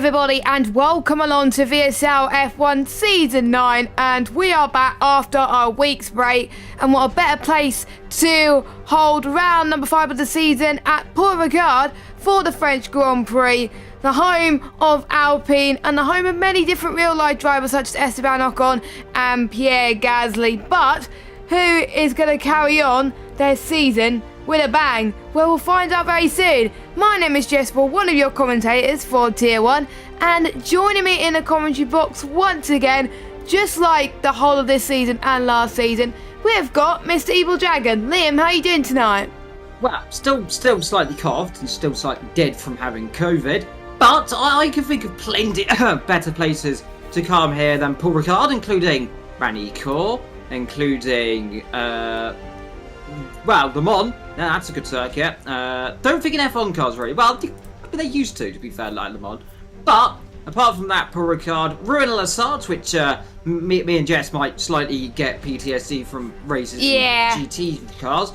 everybody and welcome along to VSL F1 Season 9, and we are back after our week's break, and what a better place to hold round number 5 of the season at Paul Ricard for the French Grand Prix, the home of Alpine and the home of many different real life drivers such as Esteban Ocon and Pierre Gasly. But who is going to carry on their season with a bang? Well, we'll find out very soon. My name is Jesper, one of your commentators for Tier 1, and joining me in the commentary box once again, just like the whole of this season and last season, we've got Mr. Evil Dragon. Liam, how are you doing tonight? Well, still slightly coughed and still slightly dead from having COVID, but I can think of plenty better places to come here than Paul Ricard, including Manicourt, including Le Mans. Yeah, that's a good circuit. Don't think in F1 cars really. Well, they used to be fair, like Le Mans. But apart from that, Paul Ricard, Rouen-la-Sarthe, which me and Jess might slightly get PTSD from races in GT cars.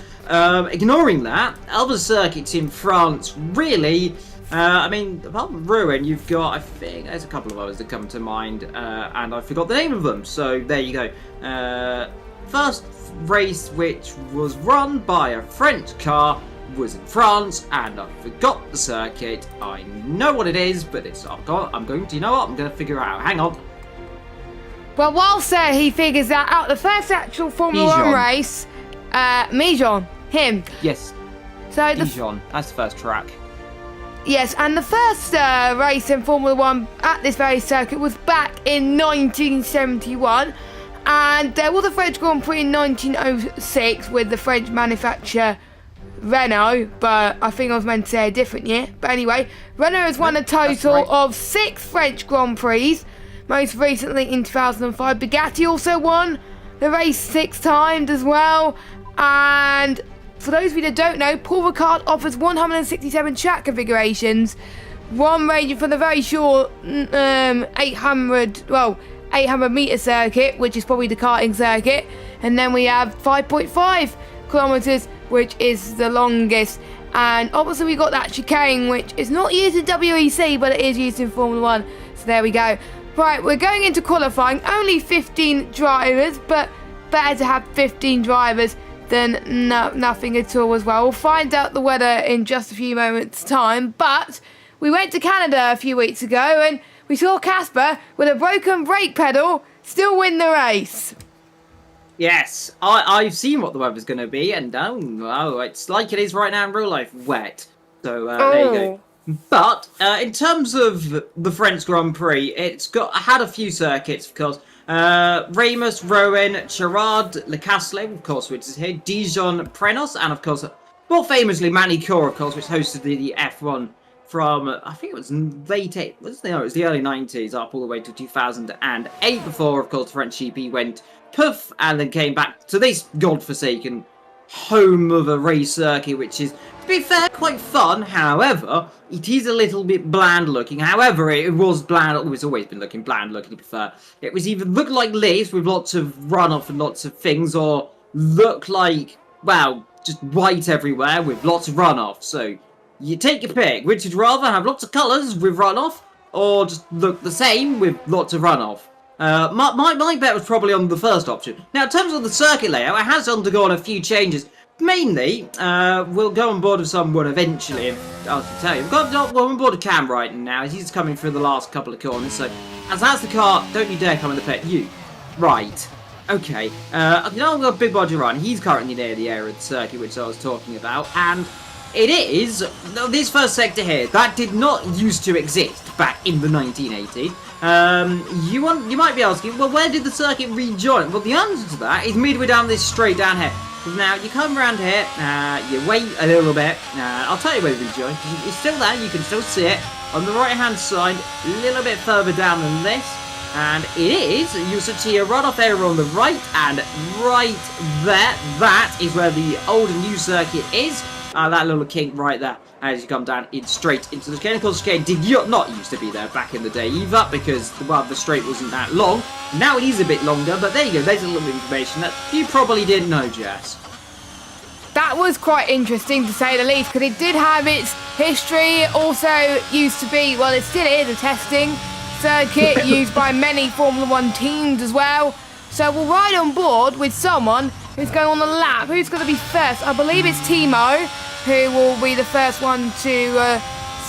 Ignoring that, other circuits in France really. I mean, apart from Rouen, you've got, I think, there's a couple of others that come to mind, and I forgot the name of them. So there you go. First race which was run by a French car was in France, and I forgot the circuit. I know what it is, but I'm going to, you know what, I'm going to figure it out. Hang on. Well, whilst he figures that out, the first actual Formula 1 race, Mijon, him. Yes, so Dijon, that's the first track. Yes, and the first race in Formula 1 at this very circuit was back in 1971. And there was a French Grand Prix in 1906 with the French manufacturer Renault, but I think I was meant to say a different year. But anyway, Renault has won a total of 6 French Grand Prix, most recently in 2005. Bugatti also won the race 6 times as well. And for those of you that don't know, Paul Ricard offers 167 track configurations, one ranging from the very short 800 metre circuit, which is probably the karting circuit, and then we have 5.5 kilometres, which is the longest. And obviously we got that chicane, which is not used in WEC, but it is used in Formula 1. So there we go. Right, we're going into qualifying. Only 15 drivers, but better to have 15 drivers than nothing at all as well. We'll find out the weather in just a few moments' time. But we went to Canada a few weeks ago, and we saw Casper, with a broken brake pedal, still win the race. Yes, I've seen what the weather's going to be, and it's like it is right now in real life, wet. So there you go. But in terms of the French Grand Prix, I had a few circuits, of course. Reims, Rouen, Chirard, Le Castle, of course, which is here, Dijon, Prenos, and of course, more famously, Manicourt, of course, which hosted the F1 from, I think it was it was the early 90s up all the way to 2008, before, of course, the French GP went poof and then came back to this godforsaken home of a race circuit, which is, to be fair, quite fun. However, it is a little bit bland looking. However, it was bland. It's always been looking bland looking, to be fair. It was either look like this with lots of runoff and lots of things, or look like, well, just white everywhere with lots of runoff. So you take your pick. Would you rather have lots of colours with runoff, or just look the same with lots of runoff? My bet was probably on the first option. Now, in terms of the circuit layout, it has undergone a few changes. Mainly, we'll go on board with someone eventually. I can tell you, we're on board with Cam right now. He's coming through the last couple of corners. So, as that's the car, don't you dare come in the pit. You. Right. Okay. I've got a big body run. He's currently near the area of the circuit, which I was talking about. And it is, this first sector here, that did not used to exist back in the 1980s. You might be asking, well, where did the circuit rejoin? Well, the answer to that is midway down this straight down here. Now, you come around here, you wait a little bit. I'll tell you where it rejoined. It's still there, you can still see it. On the right-hand side, a little bit further down than this. And it is, you'll see a runoff area on the right, and right there, that is where the old and new circuit is. That little kink right there, as you come down straight into the chicane. Of course, the chicane did not used to be there back in the day either, because the straight wasn't that long. Now it is a bit longer, but there you go, there's a little information that you probably didn't know, Jess. That was quite interesting, to say the least, because it did have its history. Also used to be, well, it still is a testing circuit used by many Formula One teams as well. So we'll ride on board with someone who's going on the lap. Who's going to be first? I believe it's Timo, who will be the first one to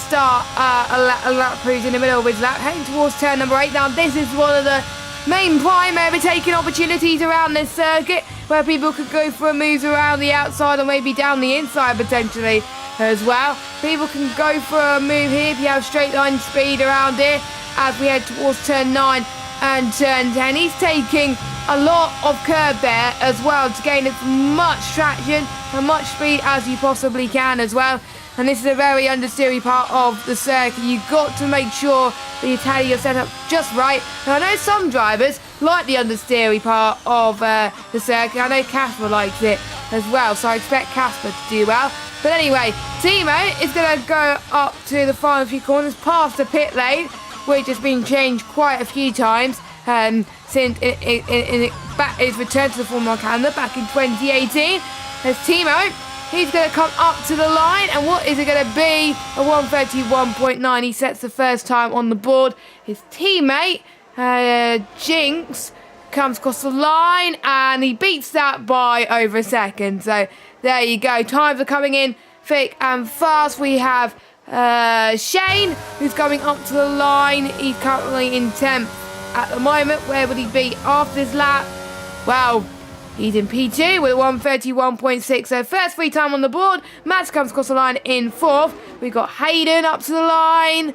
start a lap cruise in the middle of his lap, heading towards turn number 8. Now, this is one of the main prime overtaking opportunities around this circuit, where people could go for a move around the outside or maybe down the inside potentially as well. People can go for a move here if you have straight line speed around here as we head towards turn 9 and turn 10. He's taking a lot of curb there as well to gain as much traction and much speed as you possibly can as well. And this is a very understeery part of the circuit. You've got to make sure that you tally your setup just right. And I know some drivers like the understeery part of the circuit. I know Casper likes it as well, so I expect Casper to do well. But anyway, Timo is going to go up to the final few corners past the pit lane, which has been changed quite a few times since his return to the Formula One calendar back in 2018. There's Timo. He's going to come up to the line, and what is it going to be? A 131.9. He sets the first time on the board. His teammate, Jinx, comes across the line, and he beats that by over a second. So there you go. Times are coming in thick and fast. We have Shane, who's going up to the line. He's currently in 10th at the moment. Where would he be after this lap? Well, he's in P2 with 131.6. So first free time on the board. Mads comes across the line in 4th. We've got Hayden up to the line.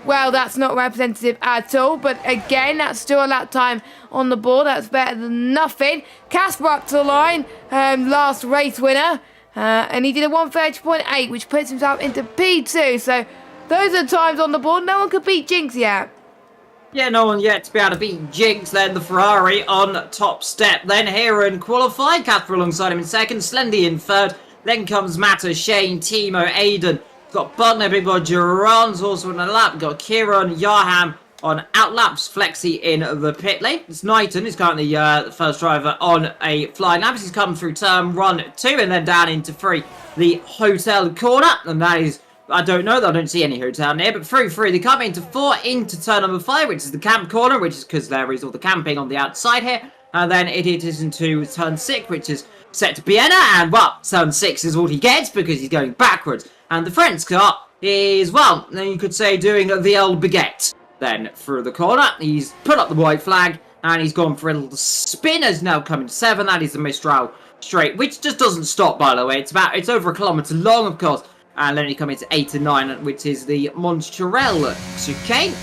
Well, that's not representative at all. But again, that's still a lap time on the board. That's better than nothing. Casper up to the line. Last race winner. And he did a 130.8, which puts himself into P2. So those are the times on the board. No one could beat Jinx yet. Yeah, no one yet to be able to beat Jinx. Then the Ferrari on top step. Then Heron qualified. Casper alongside him in second. Slendy in third. Then comes Matta, Shane, Timo, Aiden. Got Butner, Big Boy Duran's also on the lap. Got Kieran, Yarham on outlaps. Flexi in the pit lane. It's Knighton, who's currently the first driver on a flying lap. He's come through turn 1, 2, and then down into 3. The hotel corner. And that is, I don't know, I don't see any hotel near, but through 3, they come into 4, into turn number 5, which is the camp corner, which is because there is all the camping on the outside here. And then it is into turn 6, which is set to Vienna, and well, turn 6 is all he gets because he's going backwards. And the French car is, well, then you could say doing the old baguette. Then through the corner, he's put up the white flag, and he's gone for a little spin. As now coming to 7, that is the Mistral straight, which just doesn't stop, by the way. It's over a kilometre long, of course. And then you come into 8 and 9, which is the Montreal chicane.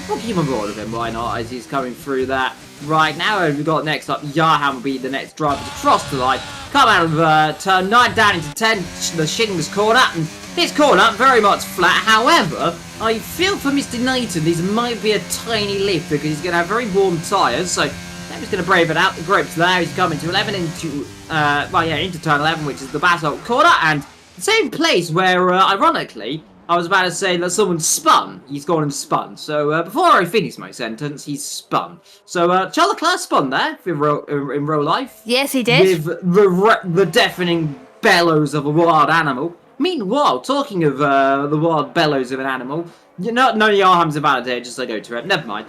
We'll keep on board with him, why not, as he's coming through that right now. And we've got next up, Yarham will be the next driver to cross the line. Come out of turn 9 down into 10, the Shings corner. And this corner, very much flat. However, I feel for Mr. Knighton, this might be a tiny lift because he's going to have very warm tyres. So I'm just going to brave it out. The grips there. He's coming to 11 into turn 11, which is the Basalt corner. And the same place where, ironically, I was about to say that someone spun. He's gone and spun. So, before I finish my sentence, he's spun. So, Charles Leclerc spun there in real life. Yes, he did. With the deafening bellows of a wild animal. Meanwhile, talking of the wild bellows of an animal, you know, no Yarham's about it, just I go to it. Never mind.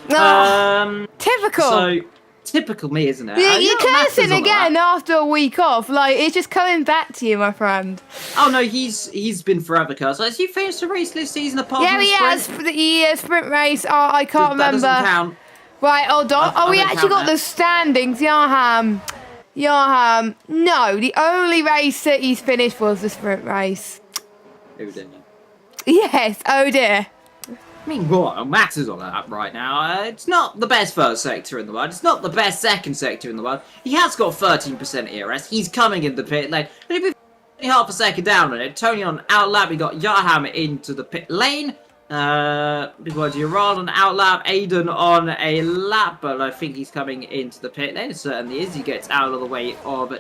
Typical. So, typical me, isn't it? You're cursing again after a week off. Like, it's just coming back to you, my friend. Oh no, he's been forever cursed. Has he finished the race this season apart from the sprint? Yeah, the sprint race. Oh, I can't remember. That doesn't count. Right, hold on. We actually got the standings. Yarham. No, the only race that he's finished was the sprint race. Oh dear. Yes, oh dear. Meanwhile, Max is on that right now. It's not the best first sector in the world. It's not the best second sector in the world. He has got 13% ERS. He's coming in the pit lane. But he'll be half a second down on it. Tony on outlap. We got Yarham into the pit lane. Because Gerard on outlap. Aiden on a lap. But I think he's coming into the pit lane. It certainly is. He gets out of the way of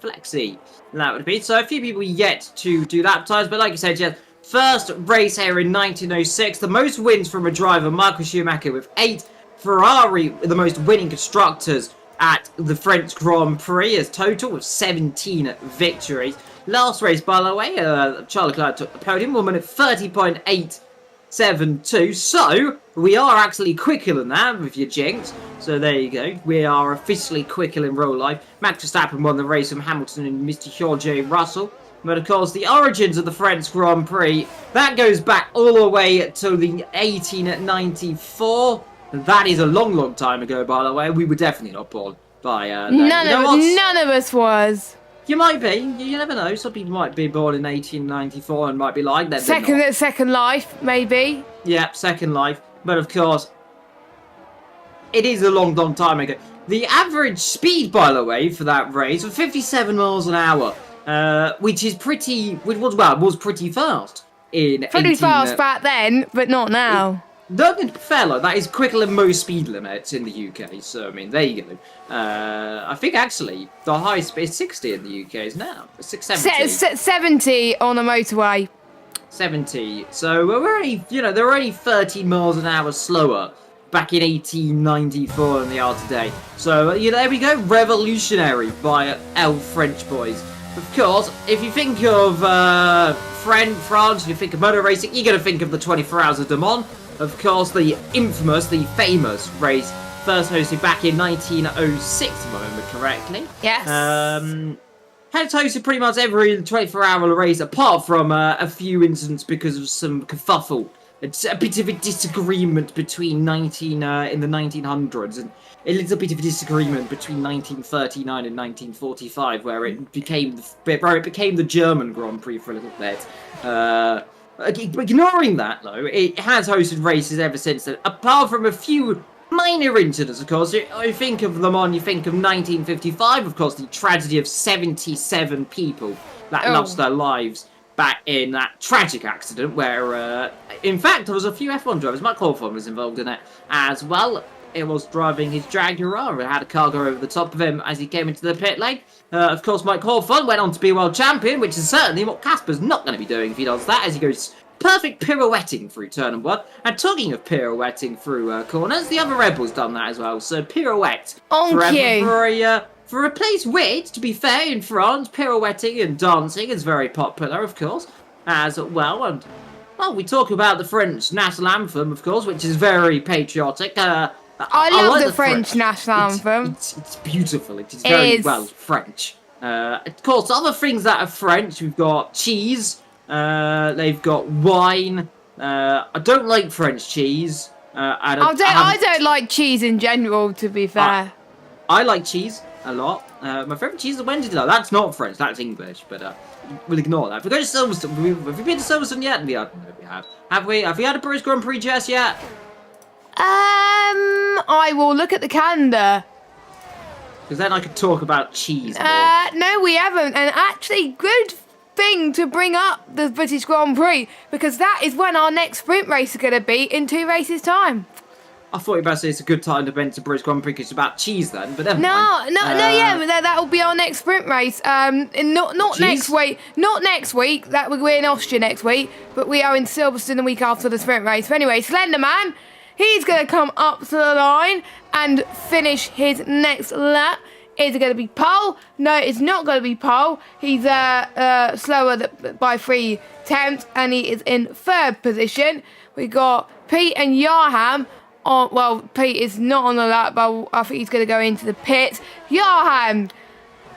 Flexi. That would be. So a few people yet to do lap times. But like you said, Jeff, first race here in 1906. The most wins from a driver, Michael Schumacher, with 8. Ferrari, the most winning constructors at the French Grand Prix, as total with 17 victories. Last race, by the way, Charlie Clyde took the podium, 1 minute 30.872. So, we are actually quicker than that with your Jinx. So, there you go. We are officially quicker in real life. Max Verstappen won the race from Hamilton and Mr. George Russell. But, of course, the origins of the French Grand Prix, that goes back all the way to the 1894. That is a long, long time ago, by the way. We were definitely not born by none of us was. You might be. You never know. Some people might be born in 1894 and might be like that. Second life, maybe. Yeah, second life. But of course, it is a long, long time ago. The average speed, by the way, for that race was 57 miles an hour, which is pretty. Was pretty fast Pretty fast back then, but not now. No, fair like that is quicker than most speed limits in the UK. So I mean, there you go. I think actually the highest speed is 60 in the UK is now 70. 70 on a motorway. 70. So we're only, they're only 13 miles an hour slower back in 1894 than they are today. So there we go, revolutionary by our French boys. Of course, if you think of France, you think of motor racing, you're gonna think of the 24 Hours of Le Mans. Of course, the infamous, the famous race, first hosted back in 1906, if I remember correctly. Yes. Had hosted pretty much every 24-hour race, apart from a few incidents because of some kerfuffle. It's a bit of a disagreement between in the 1900s, and a little bit of a disagreement between 1939 and 1945, where it became the German Grand Prix for a little bit. Ignoring that, though, it has hosted races ever since then, apart from a few minor incidents, of course. I think of Le Mans, you think of 1955, of course, the tragedy of 77 people that lost their lives back in that tragic accident where, in fact, there was a few F1 drivers. Mike Hawthorne was involved in it as well. It was driving his Jaguar and had a car go over the top of him as he came into the pit lane. Of course, Mike Hawthorne went on to be world champion, which is certainly what Casper's not going to be doing if he does that, as he goes perfect pirouetting through turn 1. And talking of pirouetting through corners, the other Red Bull's done that as well. So pirouette for a place which, to be fair, in France, pirouetting and dancing is very popular, of course, as well. And well, we talk about the French national anthem, of course, which is very patriotic. I love like the French national anthem. It's beautiful. It is very well French. Of course, other things that are French, we've got cheese. They've got wine. I don't like French cheese. I don't like cheese in general, to be fair. I like cheese a lot. My favourite cheese is Wednesday. That's not French. That's English. But we'll ignore that. If we go to Silverstone, have we been to Silverstone yet? I don't know if we have. Have we? Have we had a British Grand Prix just yet? I will look at the calendar. Because then I could talk about cheese more. No, we haven't. And actually, good thing to bring up the British Grand Prix, because that is when our next sprint race is going to be in 2 races' time. I thought you were about to say it's a good time to mention British Grand Prix because it's about cheese then, but never mind. That will be our next sprint race. Not next week. Not next week. We're in Austria next week, but we are in Silverstone the week after the sprint race. But anyway, Slenderman, he's going to come up to the line and finish his next lap. Is it going to be pole? No, it's not going to be pole. He's slower by 3 tenths, and he is in 3rd position. We got Pete and Yarham. Pete is not on the lap, but I think he's going to go into the pits. Yarham,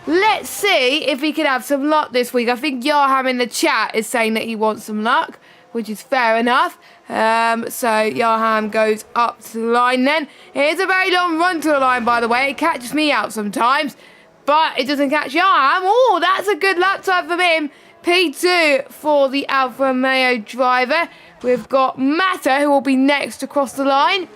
let's see if he can have some luck this week. I think Yarham in the chat is saying that he wants some luck, which is fair enough. So Yarham goes up to the line then. It is a very long run to the line, by the way. It catches me out sometimes, but it doesn't catch Yarham. Oh, that's a good lap time from him. P2 for the Alfa Romeo driver. We've got Mata, who will be next to cross the line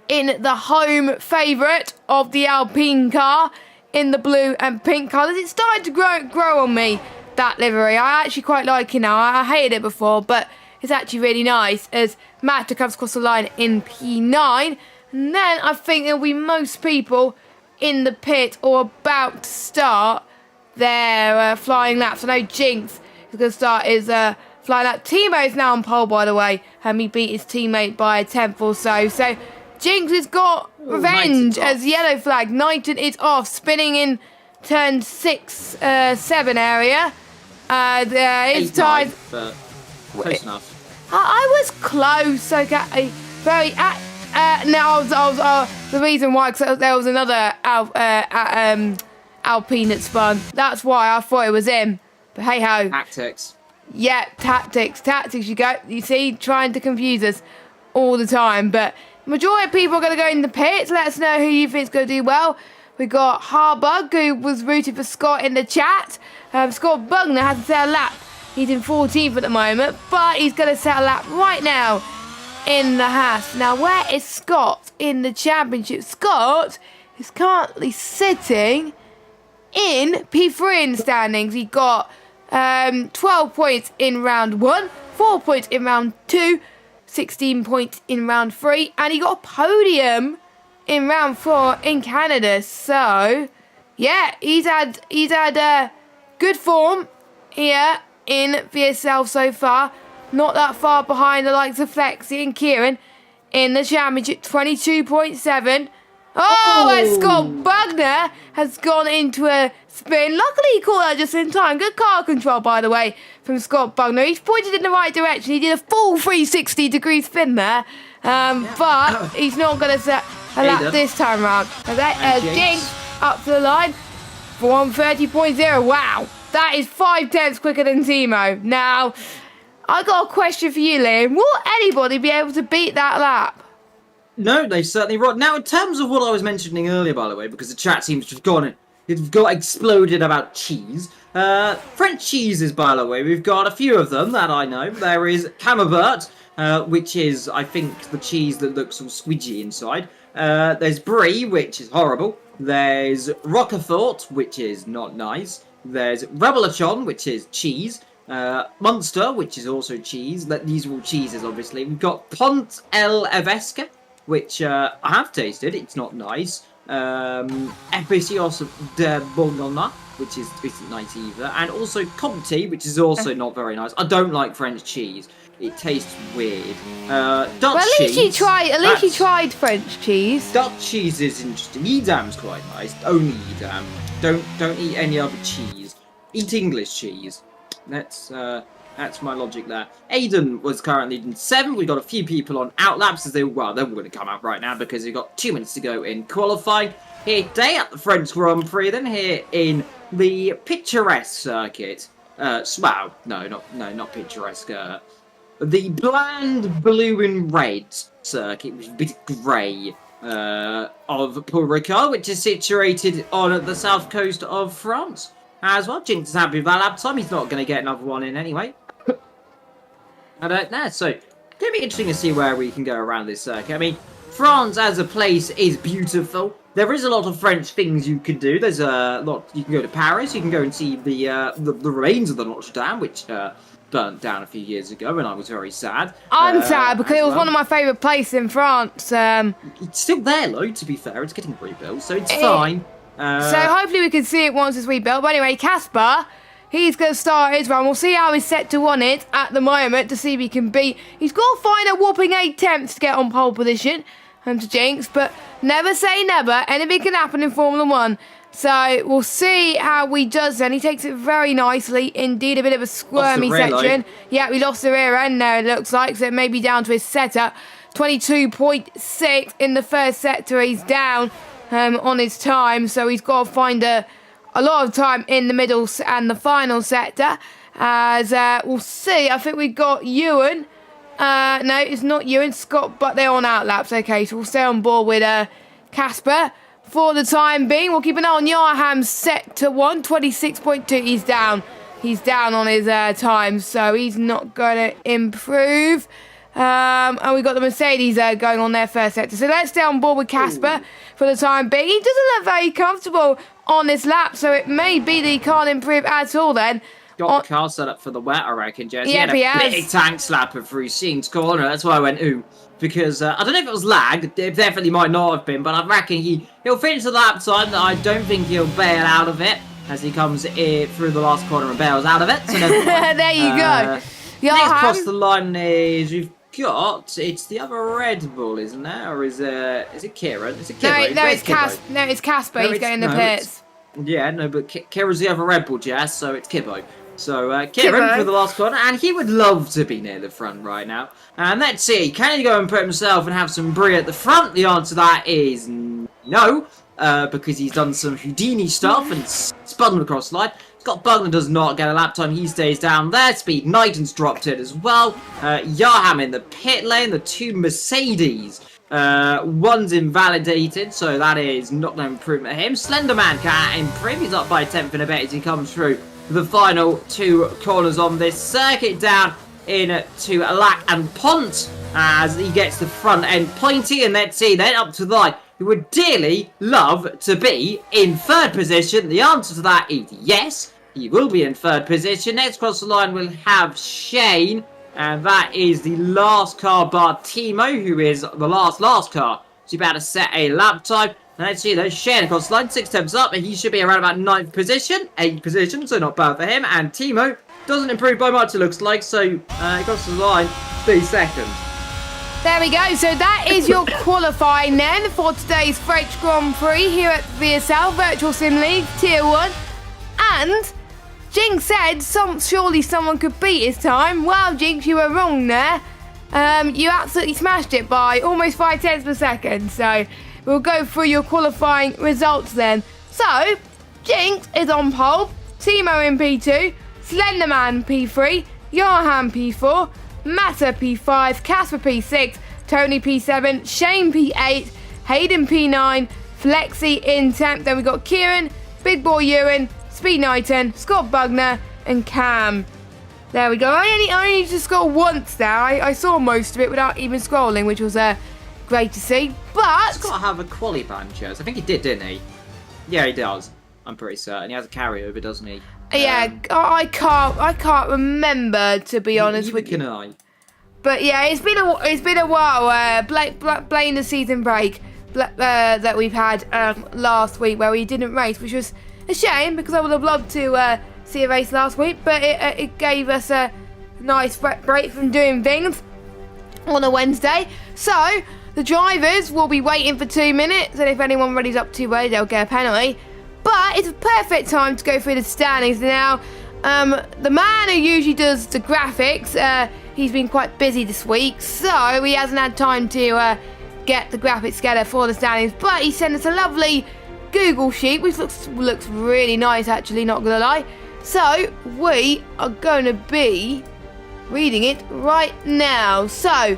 in the home favourite of the Alpine car in the blue and pink colours. It's starting to grow on me, that livery. I actually quite like it now. I hated it before, but it's actually really nice as Mata comes across the line in P9. And then I think there'll be most people in the pit or about to start their flying laps. I know Jinx is going to start his flying lap. Timo's now on pole, by the way. He beat his teammate by a tenth or so. So Jinx has got revenge as yellow flag. Knighton is off, spinning in turn 6, 7 area. It's 8, tied. 9, but close enough. I was close. Okay, very. The reason why, because there was another Alpine that spun. That's why I thought it was him. But hey ho. Tactics. Yeah, tactics. You go. You see, trying to confuse us all the time. But majority of people are going to go in the pits. Let us know who you think's going to do well. We got Harbug, who was rooting for Scott in the chat. Scott Bugner has to set a lap. He's in 14th at the moment, but he's going to set a lap right now in the Haas. Now, where is Scott in the championship? Scott is currently sitting in P3 in the standings. He got 12 points in round 1, 4 points in round 2, 16 points in round 3, and he got a podium in round 4 in Canada. So, yeah, he's had good form here in VSL so far. Not that far behind the likes of Flexi and Kieran in the championship, 22.7. And Scott Bugner has gone into a spin. Luckily, he caught that just in time. Good car control, by the way, from Scott Bugner. He's pointed in the right direction. He did a full 360-degree spin there. But he's not going to set a lap this time around. Jinx up to the line for 130.0. Wow. That is 5 tenths quicker than Timo. Now, I got a question for you, Liam. Will anybody be able to beat that lap? No, they certainly won't. Now, in terms of what I was mentioning earlier, by the way, because the chat seems to have gone, it's got exploded about cheese. French cheeses, by the way, we've got a few of them that I know. There is Camembert, which is, I think, the cheese that looks all squidgy inside. There's Brie, which is horrible. There's Roquefort, which is not nice. There's Rebelachon, which is cheese. Munster, which is also cheese. These are all cheeses, obviously. We've got Pont El Evesca, which I have tasted. It's not nice. Epicios de Bologna, which isn't nice either. And also Comté, which is also not very nice. I don't like French cheese. It tastes weird. Dutch well, at least cheese. At least you tried French cheese. Dutch cheese is interesting. Edam's quite nice. Only Edam. Don't eat any other cheese. Eat English cheese. That's my logic there. Aiden was currently in 7th. We've got a few people on outlaps as they're all going to come out right now because we've got 2 minutes to go in qualifying. Here today at the French Grand Prix, then here in the picturesque circuit. Wow, not picturesque. The bland blue and red circuit, which is a bit grey, of Paul Ricard, which is situated on the south coast of France. As well, Jinx is happy with that lap time. He's not going to get another one in anyway. I don't know. So, it's going to be interesting to see where we can go around this circuit. I mean, France as a place is beautiful. There is a lot of French things you could do. There's a lot. You can go to Paris. You can go and see the remains of the Notre Dame, which burnt down a few years ago, and I was very sad. I'm sad because it was one of my favourite places in France. It's still there, though. To be fair, it's getting rebuilt, so it's fine. So hopefully we can see it once it's rebuilt. But anyway, Casper, he's going to start his run. We'll see how he's set to win it at the moment to see if he can beat. He's got to find a whopping 8 attempts to get on pole position to Jinx, but never say never. Anything can happen in Formula 1. So we'll see how he does then. He takes it very nicely. Indeed, a bit of a squirmy section. Yeah, we lost the rear end there, it looks like. So it may be down to his setup. 22.6 in the first sector. He's down on his time. So he's got to find a lot of time in the middle and the final sector. As we'll see. I think we've got Ewan. No, it's not Ewan. Scott, but they're on outlaps. Okay, so we'll stay on board with Casper. For the time being, we'll keep an eye on Yarham's sector 1, 26.2. He's down. He's down on his time, so he's not going to improve. And we've got the Mercedes going on their first sector. So let's stay on board with Casper for the time being. He doesn't look very comfortable on this lap, so it may be that he can't improve at all then. Got the car set up for the wet, I reckon, Jess. Yeah, he had a big tank slapper through Scene's corner. That's why I went, ooh. Because I don't know if it was lag. It definitely might not have been. But I reckon he'll finish the lap time. I don't think he'll bail out of it as he comes through the last corner and bails out of it. So there you go. Next across the line is we've got, it's the other Red Bull, isn't there? Or is it Kieran? Is it Kieran? No, it's Casper. He's going in the pits. Yeah, no, but Kira's the other Red Bull, Jazz, so it's Kibbo. So, Kieran for the last corner, and he would love to be near the front right now. And let's see, can he go and put himself and have some brie at the front? The answer to that is no, because he's done some Houdini stuff and spun across the line. Scott Bugner does not get a lap time, he stays down there. Speed Knighton's dropped it as well. Yarham in the pit lane, the two Mercedes. One's invalidated, so that is not an improvement at him. Slenderman can't improve, he's up by 10th in a bit as he comes through the final two corners on this circuit, down into Lack and Pont as he gets the front end pointy. And let's see, then up to the line. He would dearly love to be in third position. The answer to that is yes, he will be in third position. Next across the line we'll have Shane, and that is the last car bar Timo, who is the last car. He's about to set a lap time. And let's see, there's Shane across the line, 6 tenths up, and he should be around about 9th position, 8th position, so not bad for him. And Timo doesn't improve by much, it looks like, so he crosses the line, 32nd. There we go, so that is your qualifying then for today's French Grand Prix here at VSL Virtual Sim League Tier 1. And Jinx said surely someone could beat his time. Well, Jinx, you were wrong there. You absolutely smashed it by almost 5 tenths per second, so we'll go through your qualifying results then. So, Jinx is on pole, Timo in P2, Slenderman P3, Yarham P4, Mata P5, Casper P6, Tony P7, Shane P8, Hayden P9, Flexi in 10th. Then we got Kieran, Big Boy Ewan, Speed Knighton, Scott Bugner, and Cam. There we go. I only need to scroll once there. I saw most of it without even scrolling, which was great to see. But he's got to have a quali ban, Chaz. I think he did, didn't he? Yeah, he does. I'm pretty certain. He has a carryover, doesn't he? Yeah, I can't remember, to be honest with you. Can I? But yeah, it's been a while. Blame the season break that we've had last week where we didn't race, which was a shame because I would have loved to see a race last week, but it gave us a nice break from doing things on a Wednesday. So the drivers will be waiting for 2 minutes, and if anyone readies up too early, they'll get a penalty. But it's a perfect time to go through the standings now. The man who usually does the graphics, he's been quite busy this week, so he hasn't had time to get the graphics together for the standings. But he sent us a lovely Google sheet, which looks really nice, actually, not gonna lie. So we are going to be reading it right now. So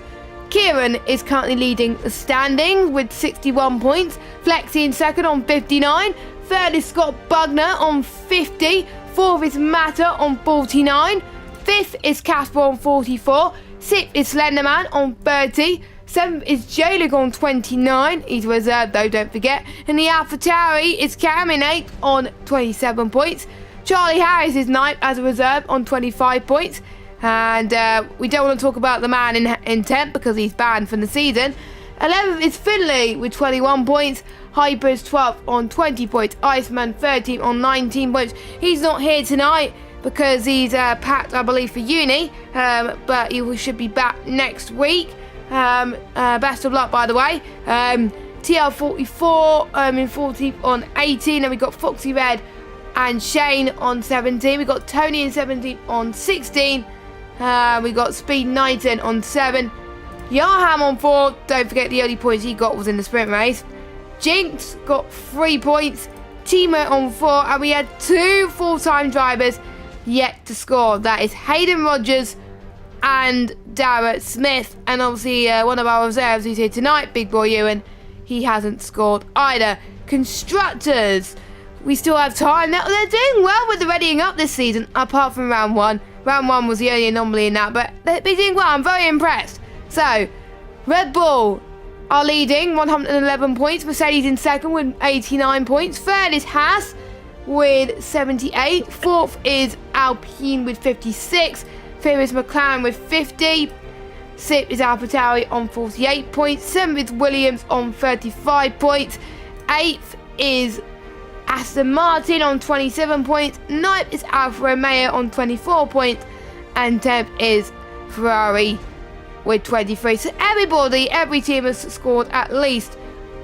Kieran is currently leading the standings with 61 points. Flexi in second on 59. Third is Scott Bugner on 50. Fourth is Mata on 49. Fifth is Casper on 44. Sixth is Slenderman on 30. Seventh is J-Lig on 29. He's reserved though, don't forget. And the AlphaTauri is Cam in 8th on 27 points. Charlie Harris is 9th as a reserve on 25 points. And we don't want to talk about the man in 10th because he's banned from the season. 11th is Finley with 21 points. Hyper is 12th on 20 points. Iceman 13th on 19 points. He's not here tonight because he's packed, I believe, for uni. But he should be back next week. Best of luck, by the way. TL44 in 14th on 18. And we got Foxy Red and Shane on 17. We got Tony in 17th on 16. We got Speed Knighton on 7. Yarham on 4. Don't forget the only points he got was in the sprint race. Jinx got 3 points. Timo on 4. And we had 2 full-time drivers yet to score. That is Hayden Rogers and Darrett Smith. And obviously one of our reserves who's here tonight, Big Boy Ewan, he hasn't scored either. Constructors, we still have time. They're doing well with the readying up this season, apart from round 1. Round 1 was the only anomaly in that, but they're doing well. I'm very impressed. So, Red Bull are leading, 111 points. Mercedes in second with 89 points. Third is Haas with 78. Fourth is Alpine with 56. Fifth is McLaren with 50. Sixth is AlphaTauri on 48 points. Seventh is Williams on 35 points. Eighth is Aston Martin on 27 points. 9th is Alfa Romeo on 24 points. And 10th is Ferrari with 23. So every team has scored at least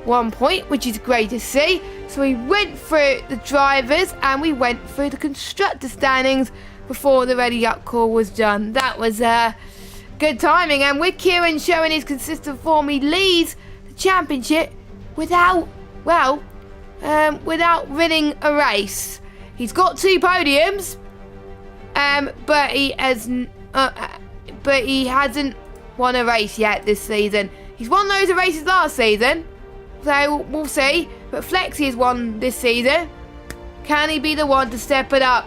1 point, which is great to see. So we went through the drivers and we went through the constructor standings before the ready up call was done. That was good timing. And with Kieran showing his consistent form, he leads the championship without winning a race. He's got 2 podiums, but he hasn't won a race yet this season. He's won loads of races last season, so we'll see. But Flexi has won this season. Can he be the one to step it up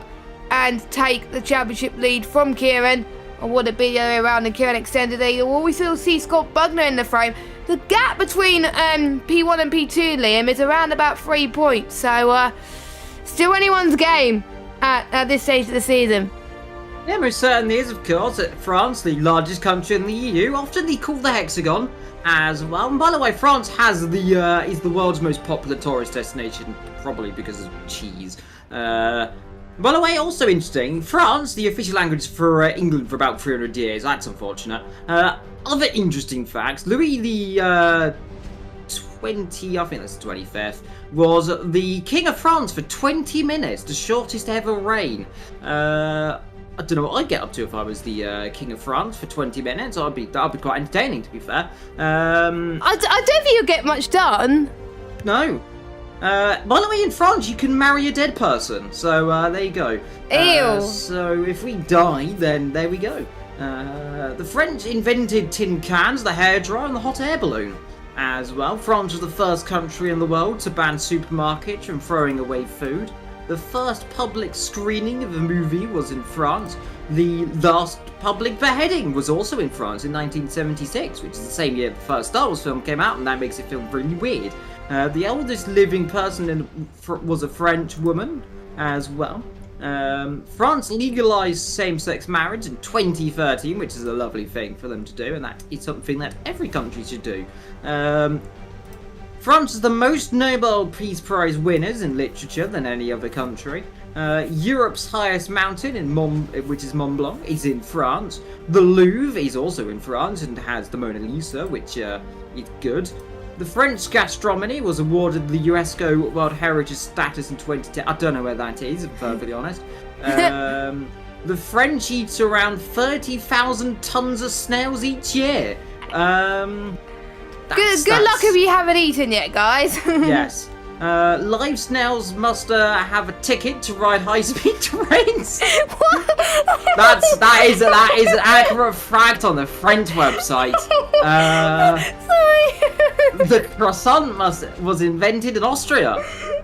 and take the championship lead from Kieran? Or would it be the other way around and Kieran extended it? Or will we still see Scott Bugner in the frame? The gap between P1 and P2, Liam, is around about 3 points. So still anyone's game at this stage of the season. Yeah, most certainly is, of course. France, the largest country in the EU, often called the Hexagon as well. And by the way, France has is the world's most popular tourist destination, probably because of cheese. By the way, also interesting, France, the official language for England for about 300 years. That's unfortunate. Other interesting facts, Louis the I think that's the 25th, was the King of France for 20 minutes, the shortest ever reign. I don't know what I'd get up to if I was the King of France for 20 minutes. That'd be quite entertaining, to be fair. I don't think you'll get much done. No. By the way, in France, you can marry a dead person. So, there you go. Ew. So, if we die, then there we go. The French invented tin cans, the hairdryer, and the hot air balloon as well. France was the first country in the world to ban supermarkets from throwing away food. The first public screening of a movie was in France. The last public beheading was also in France in 1976, which is the same year the first Star Wars film came out, and that makes it feel really weird. The eldest living person was a French woman as well. France legalized same-sex marriage in 2013, which is a lovely thing for them to do, and that is something that every country should do. France is the most Nobel Peace Prize winners in literature than any other country. Europe's highest mountain, which is Mont Blanc, is in France. The Louvre is also in France and has the Mona Lisa, which is good. The French gastronomy was awarded the UNESCO World Heritage status in 2010. I don't know where that is, if I'm perfectly honest. The French eat around 30,000 tons of snails each year. Good luck if you haven't eaten yet, guys. Yes. Live snails must have a ticket to ride high-speed trains. What? That is an accurate fact on the French website. Sorry. The croissant was invented in Austria.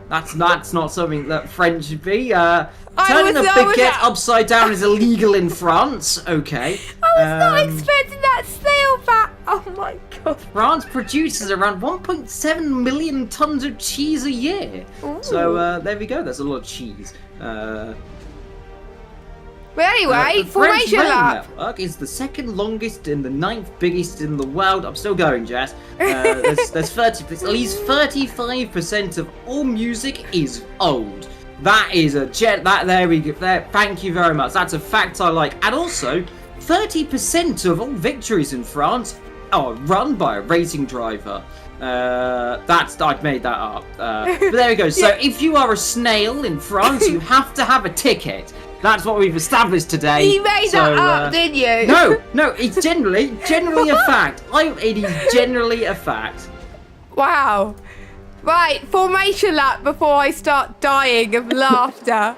That's not something that French should be. Turning a baguette upside down is illegal in France. Okay. I was not expecting that snail fact. Oh my god. France produces around 1.7 million tons of cheese a year. Ooh. So there we go. That's a lot of cheese. But anyway, the formation French lap. rail network is the second longest and the 9th biggest in the world. I'm still going, Jess. There's at least 35% of all music is old. That is there we go. Thank you very much. That's a fact I like. And also, 30% of all victories in France are run by a racing driver. I've made that up. But there we go. So if you are a snail in France, you have to have a ticket. That's what we've established today. You made that up, didn't you? No, it's generally a fact. It is generally a fact. Wow. Right, formation lap before I start dying of laughter.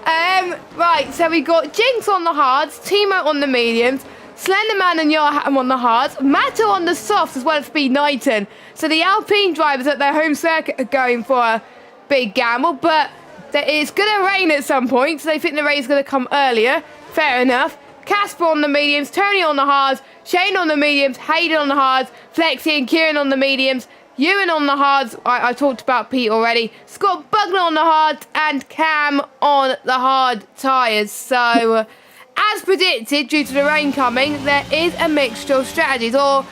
Right, so we got Jinx on the hards, Timo on the mediums, Slenderman and Yarham on the hards, Matto on the softs as well as Speed Knighton. So the Alpine drivers at their home circuit are going for a big gamble, but it's going to rain at some point, so they think the rain is going to come earlier. Fair enough. Casper on the mediums, Tony on the hards, Shane on the mediums, Hayden on the hards, Flexi and Kieran on the mediums, Ewan on the hards, I talked about Pete already, Scott Bugner on the hards, and Cam on the hard tyres. So, as predicted, due to the rain coming, there is a mixture of strategies, or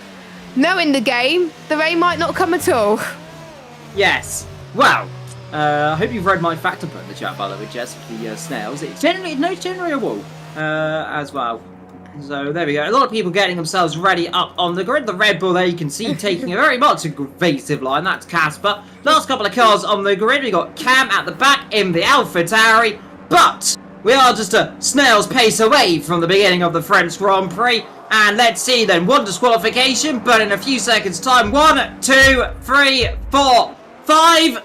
knowing the game, the rain might not come at all. Yes. Well, I hope you've read my fact in the chat, by the way, Jess, for the snails. It's generally a wall as well. So there we go. A lot of people getting themselves ready up on the grid. The Red Bull there you can see taking a very much evasive line. That's Casper. Last couple of cars on the grid. We got Cam at the back in the AlphaTauri. But we are just a snail's pace away from the beginning of the French Grand Prix. And let's see then. One disqualification, but in a few seconds time. 1, 2, 3, 4, 5.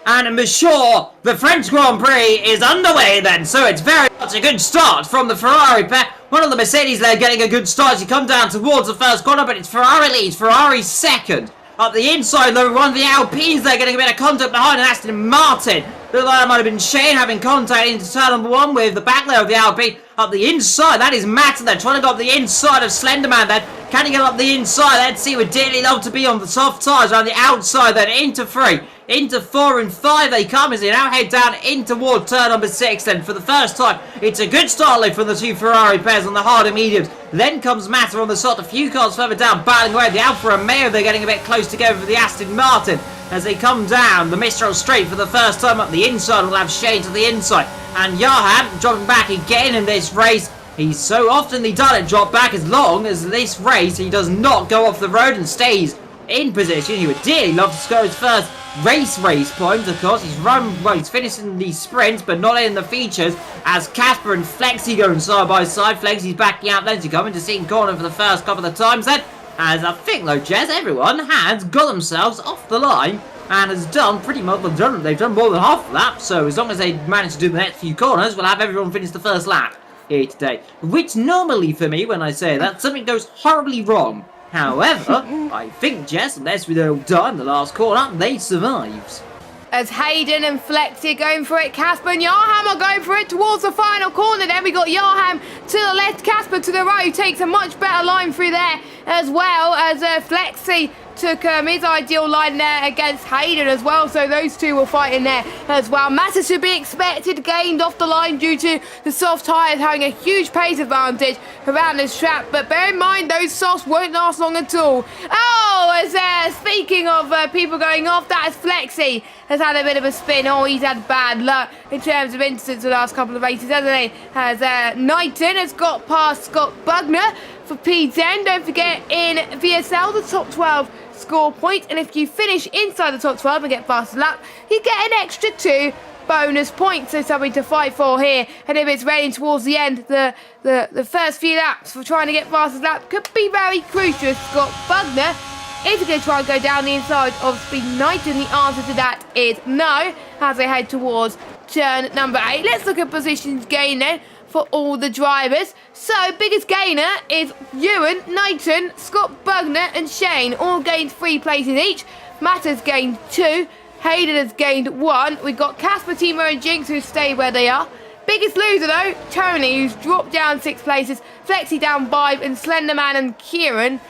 And I'm sure the French Grand Prix is underway then. So it's very much a good start from the Ferrari pair. One of the Mercedes there getting a good start. You come down towards the first corner, but it's Ferrari leads. Ferrari second. Up the inside, though, one of the Alpines there getting a bit of contact behind, and Aston Martin. Looked like that might have been Shane having contact into turn number 1 with the back there of the Alpine. Up the inside, that is Matt there, trying to go up the inside of Slenderman then. Can he get up the inside? Let's see, would dearly love to be on the soft tyres around the outside then, into 3. Into 4 and 5 they come as they now head down in toward turn number 6 then. For the first time, it's a good start lift from the two Ferrari pairs on the harder mediums. Then comes Matter on the soft, a few cars further down, battling away. The Alfa Romeo, they're getting a bit close together for the Aston Martin. As they come down the Mistral straight for the first time up the inside, we'll have Shane to the inside. And Johan dropping back again in this race. He's so oftenly done it, drop back, as long as this race he does not go off the road and stays in position. He would dearly love to score his first race point, of course. He's finishing the sprints, but not in the features, as Casper and Flexi going side by side. Flexi's backing out then to come into second corner for the first couple of times then. As I think though, Jez, everyone has got themselves off the line and has done pretty much, they've done more than half a lap, so as long as they manage to do the next few corners, we'll have everyone finish the first lap here today. Which normally for me, when I say that, something goes horribly wrong. However, I think, Jess, unless we're all done the last corner, they survived. As Hayden and Flexi are going for it, Casper and Jarham are going for it towards the final corner. Then we got Jarham to the left, Casper to the right, who takes a much better line through there, as well as Flexi took his ideal line there against Hayden as well, so those two were fighting there as well. Massa should be expected, gained off the line due to the soft tyres having a huge pace advantage around this track, but bear in mind those softs won't last long at all. Oh, as speaking of people going off, that is Flexi has had a bit of a spin. Oh, he's had bad luck in terms of incidents the last couple of races, hasn't he? As Knighton has got past Scott Bugner for P10. Don't forget, in VSL, the top 12 score point, and if you finish inside the top 12 and get fastest lap, you get an extra 2 bonus points. So something to fight for here, and if it's raining towards the end, the first few laps for trying to get fastest lap could be very crucial. Scott Bugner, if you're going to try and go down the inside of Speed Knighton, the answer to that is no, as they head towards turn number 8. Let's look at positions gain then for all the drivers. So, biggest gainer is Ewan, Knighton, Scott Bugner and Shane, all gained 3 places each. Matt has gained 2, Hayden has gained 1. We've got Casper, Timo and Jinx who stay where they are. Biggest loser though, Tony, who's dropped down 6 places, Flexi down 5 and Slenderman and Kieran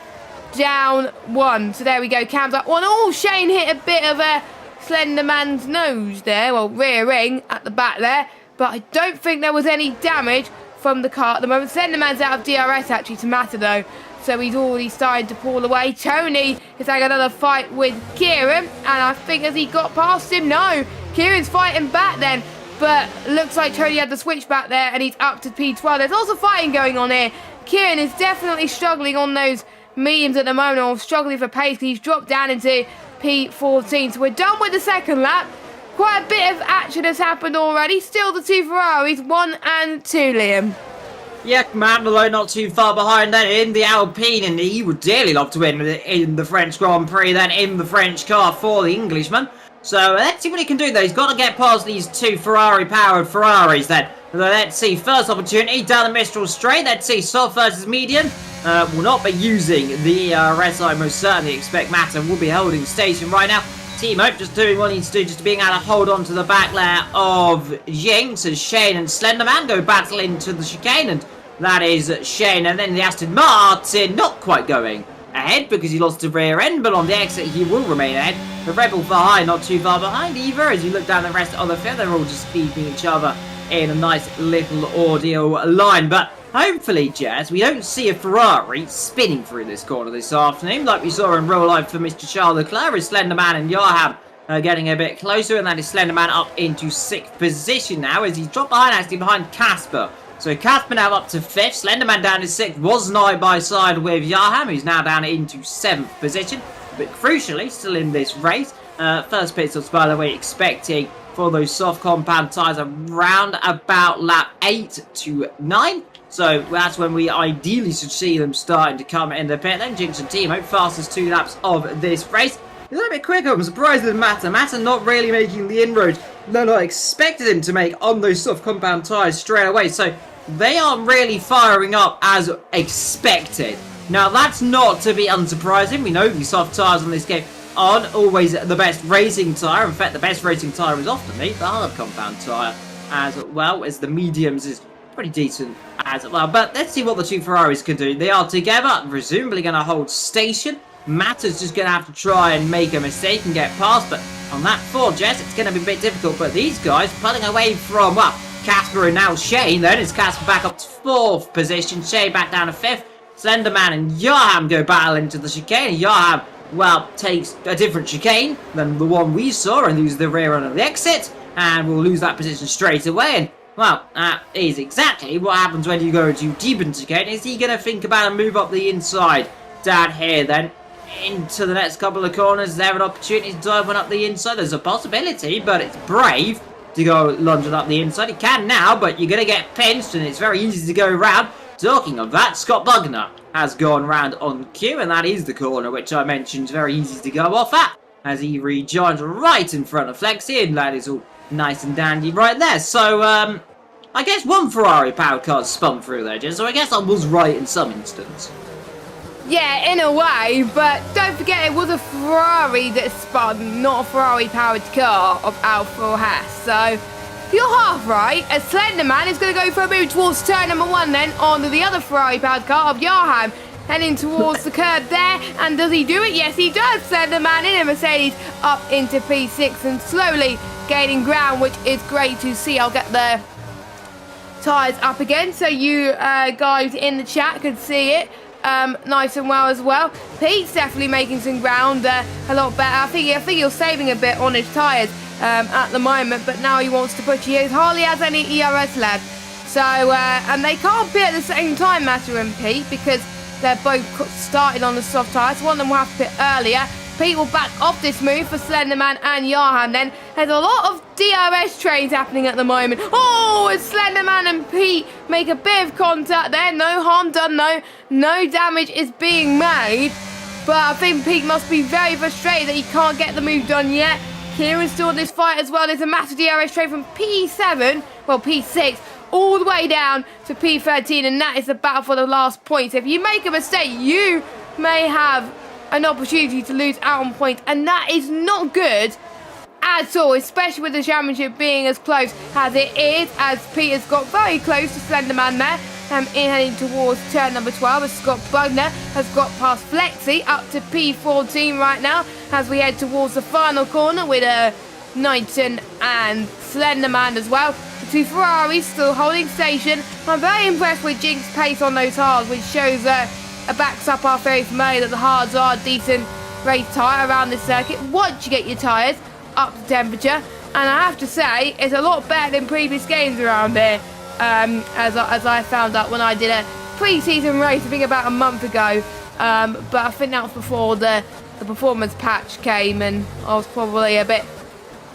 down 1. So there we go, Cam's up 1. Oh, Shane hit a bit of a Slenderman's nose there, well, rear ring at the back there, but I don't think there was any damage from the car at the moment. Slenderman's out of DRS actually to Matter though, so he's already started to pull away. Tony is having another fight with Kieran, and I think as he got past him, no, Kieran's fighting back then, but looks like Tony had the switch back there and he's up to P12. There's also fighting going on here. Kieran is definitely struggling on those mediums at the moment, or struggling for pace, because he's dropped down into P14. So we're done with the second lap. Quite a bit of action has happened already. Still the 2 Ferraris, 1 and 2, Liam. Yeah, Mandelo not too far behind then in the Alpine, and he would dearly love to win in the French Grand Prix then in the French car for the Englishman. So let's see what he can do though. He's got to get past these 2 Ferrari-powered Ferraris then. Let's see, first opportunity down the Mistral straight. Let's see, soft versus medium. Will not be using the rest. I most certainly expect Matter will be holding station right now. Timo just doing what he needs to do, just being able to hold on to the back layer of Jinx as Shane and Slenderman go battle into the chicane, and that is Shane. And then the Aston Martin not quite going ahead because he lost the rear end, but on the exit he will remain ahead. The Rebel behind, not too far behind either. As you look down the rest of the field, they're all just feeding each other in a nice little audio line. But hopefully, Jazz, we don't see a Ferrari spinning through this corner this afternoon like we saw in real life for Mr. Charles Leclerc, as Slenderman and Johan getting a bit closer, and that is Slenderman up into 6th position now as he's dropped behind, actually behind Casper So Casper now up to 5th. Slenderman down to 6th. Was side by side with Yaham, who's now down into 7th position. But crucially, still in this race. First pit stops, by the way, expecting for those soft compound tyres around about lap 8 to 9. So that's when we ideally should see them starting to come in the pit. Then Jinx and Timo, fastest 2 laps of this race. A little bit quicker. I'm surprised with Matter. Matter not really making the inroads that I expected him to make on those soft compound tyres straight away. So they aren't really firing up as expected. Now that's not to be unsurprising. We know these soft tyres on this game aren't always the best racing tyre. In fact, the best racing tyre is often the hard compound tyre, as well as the mediums is pretty decent as well. But let's see what the 2 Ferraris can do. They are together, presumably going to hold station. Matter's just going to have to try and make a mistake and get past, but on that 4 Jess, it's going to be a bit difficult. But these guys pulling away from, well, Casper and now Shane. Then it's Casper back up to 4th position, Shane back down to 5th. Slenderman and Yaham go battle into the chicane. Yaham, well, takes a different chicane than the one we saw and loses the rear end of the exit, and we'll lose that position straight away. And well, that is exactly what happens when you go too deep into chicane. Is he going to think about a move up the inside down here then into the next couple of corners? Is there an opportunity to dive one up the inside? There's a possibility, but it's brave to go lunging up the inside. He can now, but you're going to get pinched, and it's very easy to go around. Talking of that, Scott Bugner has gone round on cue, and that is the corner which I mentioned is very easy to go off at, as he rejoins right in front of Flexi, and that is all nice and dandy right there. So, I guess one Ferrari powered car spun through there, Jess, so I guess I was right in some instance. Yeah, in a way, but don't forget it was a Ferrari that spun, not a Ferrari-powered car of Alfa or Haas. So you're half right, as Slenderman is going to go for a move towards turn number 1 then, onto the other Ferrari-powered car of Yaham, heading towards the curb there. And does he do it? Yes, he does. Slenderman in a Mercedes up into P6 and slowly gaining ground, which is great to see. I'll get the tyres up again so you guys in the chat could see it. Nice and well as well. Pete's definitely making some ground a lot better. I think he's saving a bit on his tyres at the moment, but now he wants to push. He hardly has any ERS left. So, and they can't pit at the same time, Matter and Pete, because they're both started on the soft tyres. One of them will have to pit earlier. Pete will back off this move for Slenderman and Yahan then. There's a lot of DRS trains happening at the moment. Oh, and Slenderman and Pete make a bit of contact there. No harm done, no damage is being made. But I think Pete must be very frustrated that he can't get the move done yet. Kieran's still in this fight as well. There's a massive DRS train from P7, well P6, all the way down to P13, and that is the battle for the last point. So if you make a mistake, you may have an opportunity to lose out on points, and that is not good at all, especially with the championship being as close as it is, as Peter's got very close to Slenderman there, in heading towards turn number 12, as Scott Bugner has got past Flexi up to P14 right now, as we head towards the final corner with Knighton and Slenderman as well. The 2 Ferraris still holding station. I'm very impressed with Jinx's pace on those hards, which shows backs up our theory from earlier that the hards are a decent race tyre around this circuit once you get your tyres up to temperature. And I have to say, it's a lot better than previous games around here, as I found out when I did a pre-season race, I think about a month ago. But I think that was before the performance patch came, and I was probably a bit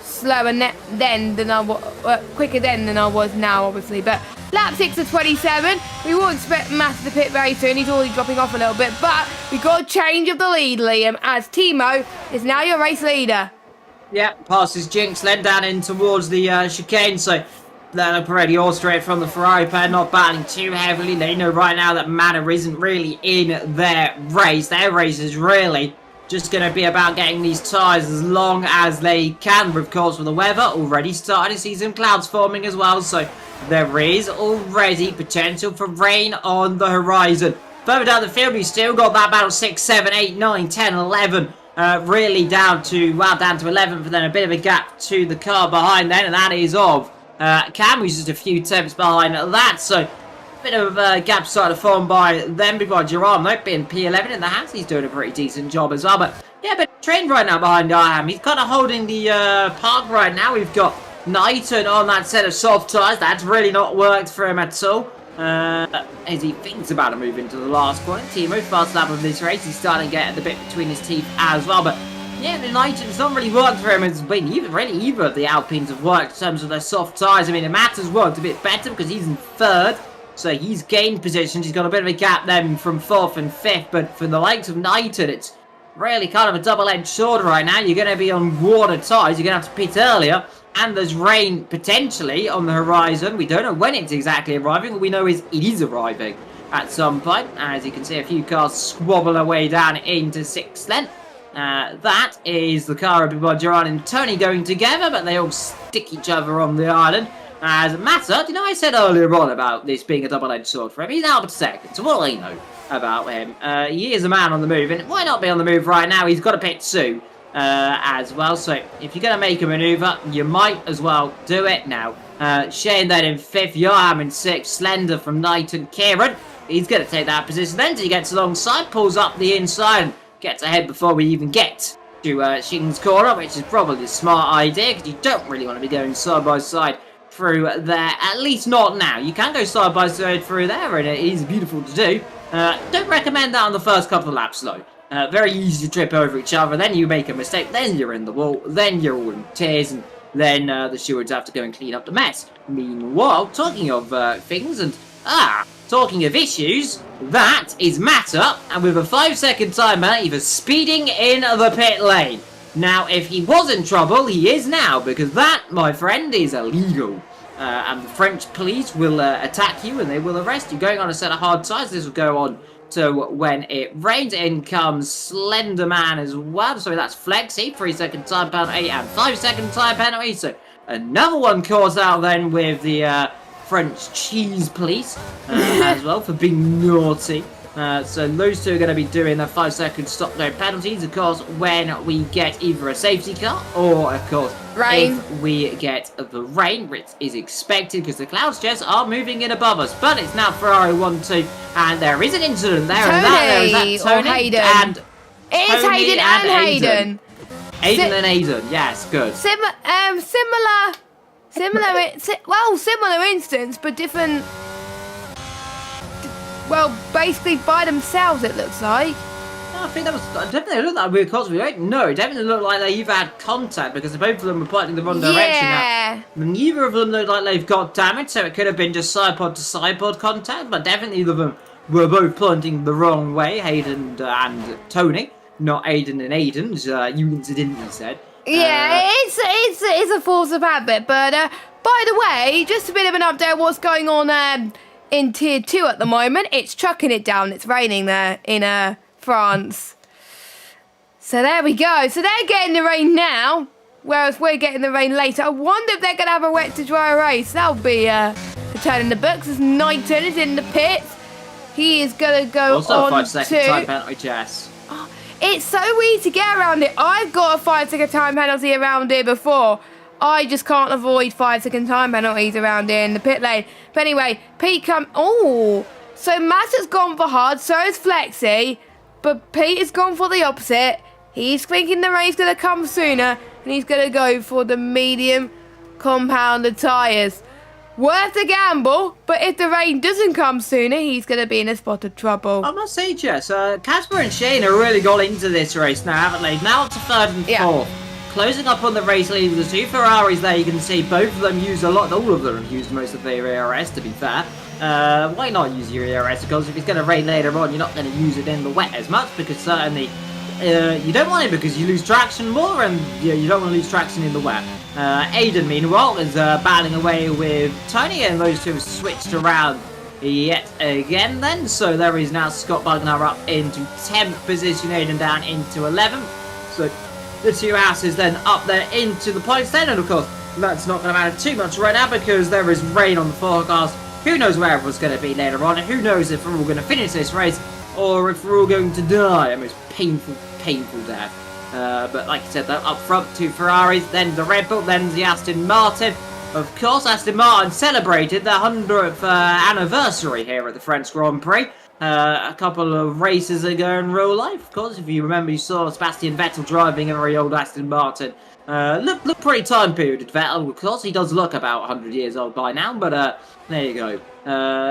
slower then than I was, quicker then than I was now, obviously. But lap 6 of 27, we will expect Matt to pit very soon. He's already dropping off a little bit, but we got a change of the lead, Liam, as Timo is now your race leader. Yep, passes Jinx, led down in towards the chicane, so they're already all straight from the Ferrari pair, not battling too heavily. They know right now that Manor isn't really in their race. Their race is really just going to be about getting these tyres as long as they can. But of course, with the weather already starting to see some clouds forming as well, so there is already potential for rain on the horizon. Further down the field, we've still got that battle 6, 7, 8, 9, 10, 11. Really down to 11, but then a bit of a gap to the car behind then, and that is of Cam, who's just a few tenths behind that. So a bit of a gap started to form by them. We've got Jerome though being P11 in the hands. He's doing a pretty decent job as well. But yeah, but trained right now behind Iam. He's kind of holding the park right now. We've got Knighton on that set of soft tyres. That's really not worked for him at all. As he thinks about a move into the last corner. Timo, fast lap of this race. He's starting to get the bit between his teeth as well. But yeah, the Knighton's not really worked for him. It's been either of the Alpines have worked in terms of their soft tyres. I mean, Matt's worked a bit better because he's in third. So he's gained positions. He's got a bit of a gap then from 4th and 5th. But for the likes of Knighton, it's really kind of a double-edged sword right now. You're going to be on water tyres. You're going to have to pit earlier. And there's rain potentially on the horizon. We don't know when it's exactly arriving. All we know is it is arriving at some point. As you can see, a few cars squabble their way down into 6th then. That is the car of Gerard and Tony going together, but they all stick each other on the island. As Massa, you know, I said earlier on about this being a double-edged sword for him. He's out of second, so what do I know about him? He is a man on the move, and why not be on the move right now? He's got to pit soon as well, so if you're going to make a manoeuvre, you might as well do it now. Shane then in 5th, Johan in 6th, Slender from Knighton, Kieran. He's going to take that position. Then he gets alongside, pulls up the inside, and gets ahead before we even get to Shing's corner, which is probably a smart idea, because you don't really want to be going side by side through there, at least not now. You can go side by side through there, and it is beautiful to do. Don't recommend that on the first couple of laps, though. Very easy to trip over each other, then you make a mistake, then you're in the wall, then you're all in tears, and then the stewards have to go and clean up the mess. Meanwhile, talking of things, and talking of issues, that is Matter, and with a 5-second timer, he was speeding in the pit lane. Now, if he was in trouble, he is now, because that, my friend, is illegal. And the French police will attack you and they will arrest you. Going on a set of hard tyres, this will go on to when it rains. In comes Slender Man as well. So that's Flexi, 3-second time penalty and 5-second time penalty. So another one caught out then with the French cheese police as well for being naughty. So those two are going to be doing their 5-second stop-go penalties, of course, when we get either a safety car or, of course, rain. If we get the rain, which is expected because the clouds just are moving in above us. But it's now Ferrari 1-2, and there is an incident there. Tony, and there is that Tony or Hayden. And it is Hayden and Hayden. Hayden and Hayden, yes, good. Similar instance, but different. Well, basically by themselves, it looks like. I think that was definitely looked like weird cause we don't know. It definitely looked like they either had contact because both of them were pointing the wrong direction. Yeah. Now, neither of them looked like they've got damage, so it could have been just side pod to side pod contact. But definitely either of them were both pointing the wrong way, Hayden and Tony, not Aiden and Aiden's. You incidentally said. Yeah, it's a force of habit. But by the way, just a bit of an update. What's going on in Tier 2 at the moment? It's chucking it down. It's raining there in France. So there we go. So they're getting the rain now, whereas we're getting the rain later. I wonder if they're going to have a wet to dry race. That'll be a turn in the books as Knighton is in the pits. He is going to go also on a 5-second time penalty, Jess. It's so easy to get around it. I've got a 5-second time penalty around here before. I just can't avoid 5-second time penalties around here in the pit lane. But anyway, Pete so Matt has gone for hard, so has Flexi. But Pete has gone for the opposite. He's thinking the rain's going to come sooner, and he's going to go for the medium compounded tyres. Worth a gamble, but if the rain doesn't come sooner, he's going to be in a spot of trouble. I must say, Jess, Casper and Shane have really got into this race now, haven't they? Now up to 3rd and 4th. Closing up on the race lead with the two Ferraris there, you can see both of them use all of them have used most of their ERS, to be fair. Why not use your ERS? Because if it's going to rain later on, you're not going to use it in the wet as much, because certainly you don't want it because you lose traction more, and you don't want to lose traction in the wet. Aiden, meanwhile, is battling away with Tony, and those two have switched around yet again then. So there is now Scott Bugner up into 10th position, Aiden down into 11th. So the two asses then up there into the points then, and of course that's not going to matter too much right now because there is rain on the forecast. Who knows where everyone's going to be later on, and who knows if we're all going to finish this race or if we're all going to die a most painful death. But like I said, though, up front, two Ferraris, then the Red Bull, then the Aston Martin. Of course, Aston Martin celebrated their 100th anniversary here at the French Grand Prix. A couple of races ago in real life. Of course, if you remember, you saw Sebastian Vettel driving a very old Aston Martin Look pretty time period, Vettel. Of course, he does look about 100 years old by now, but there you go.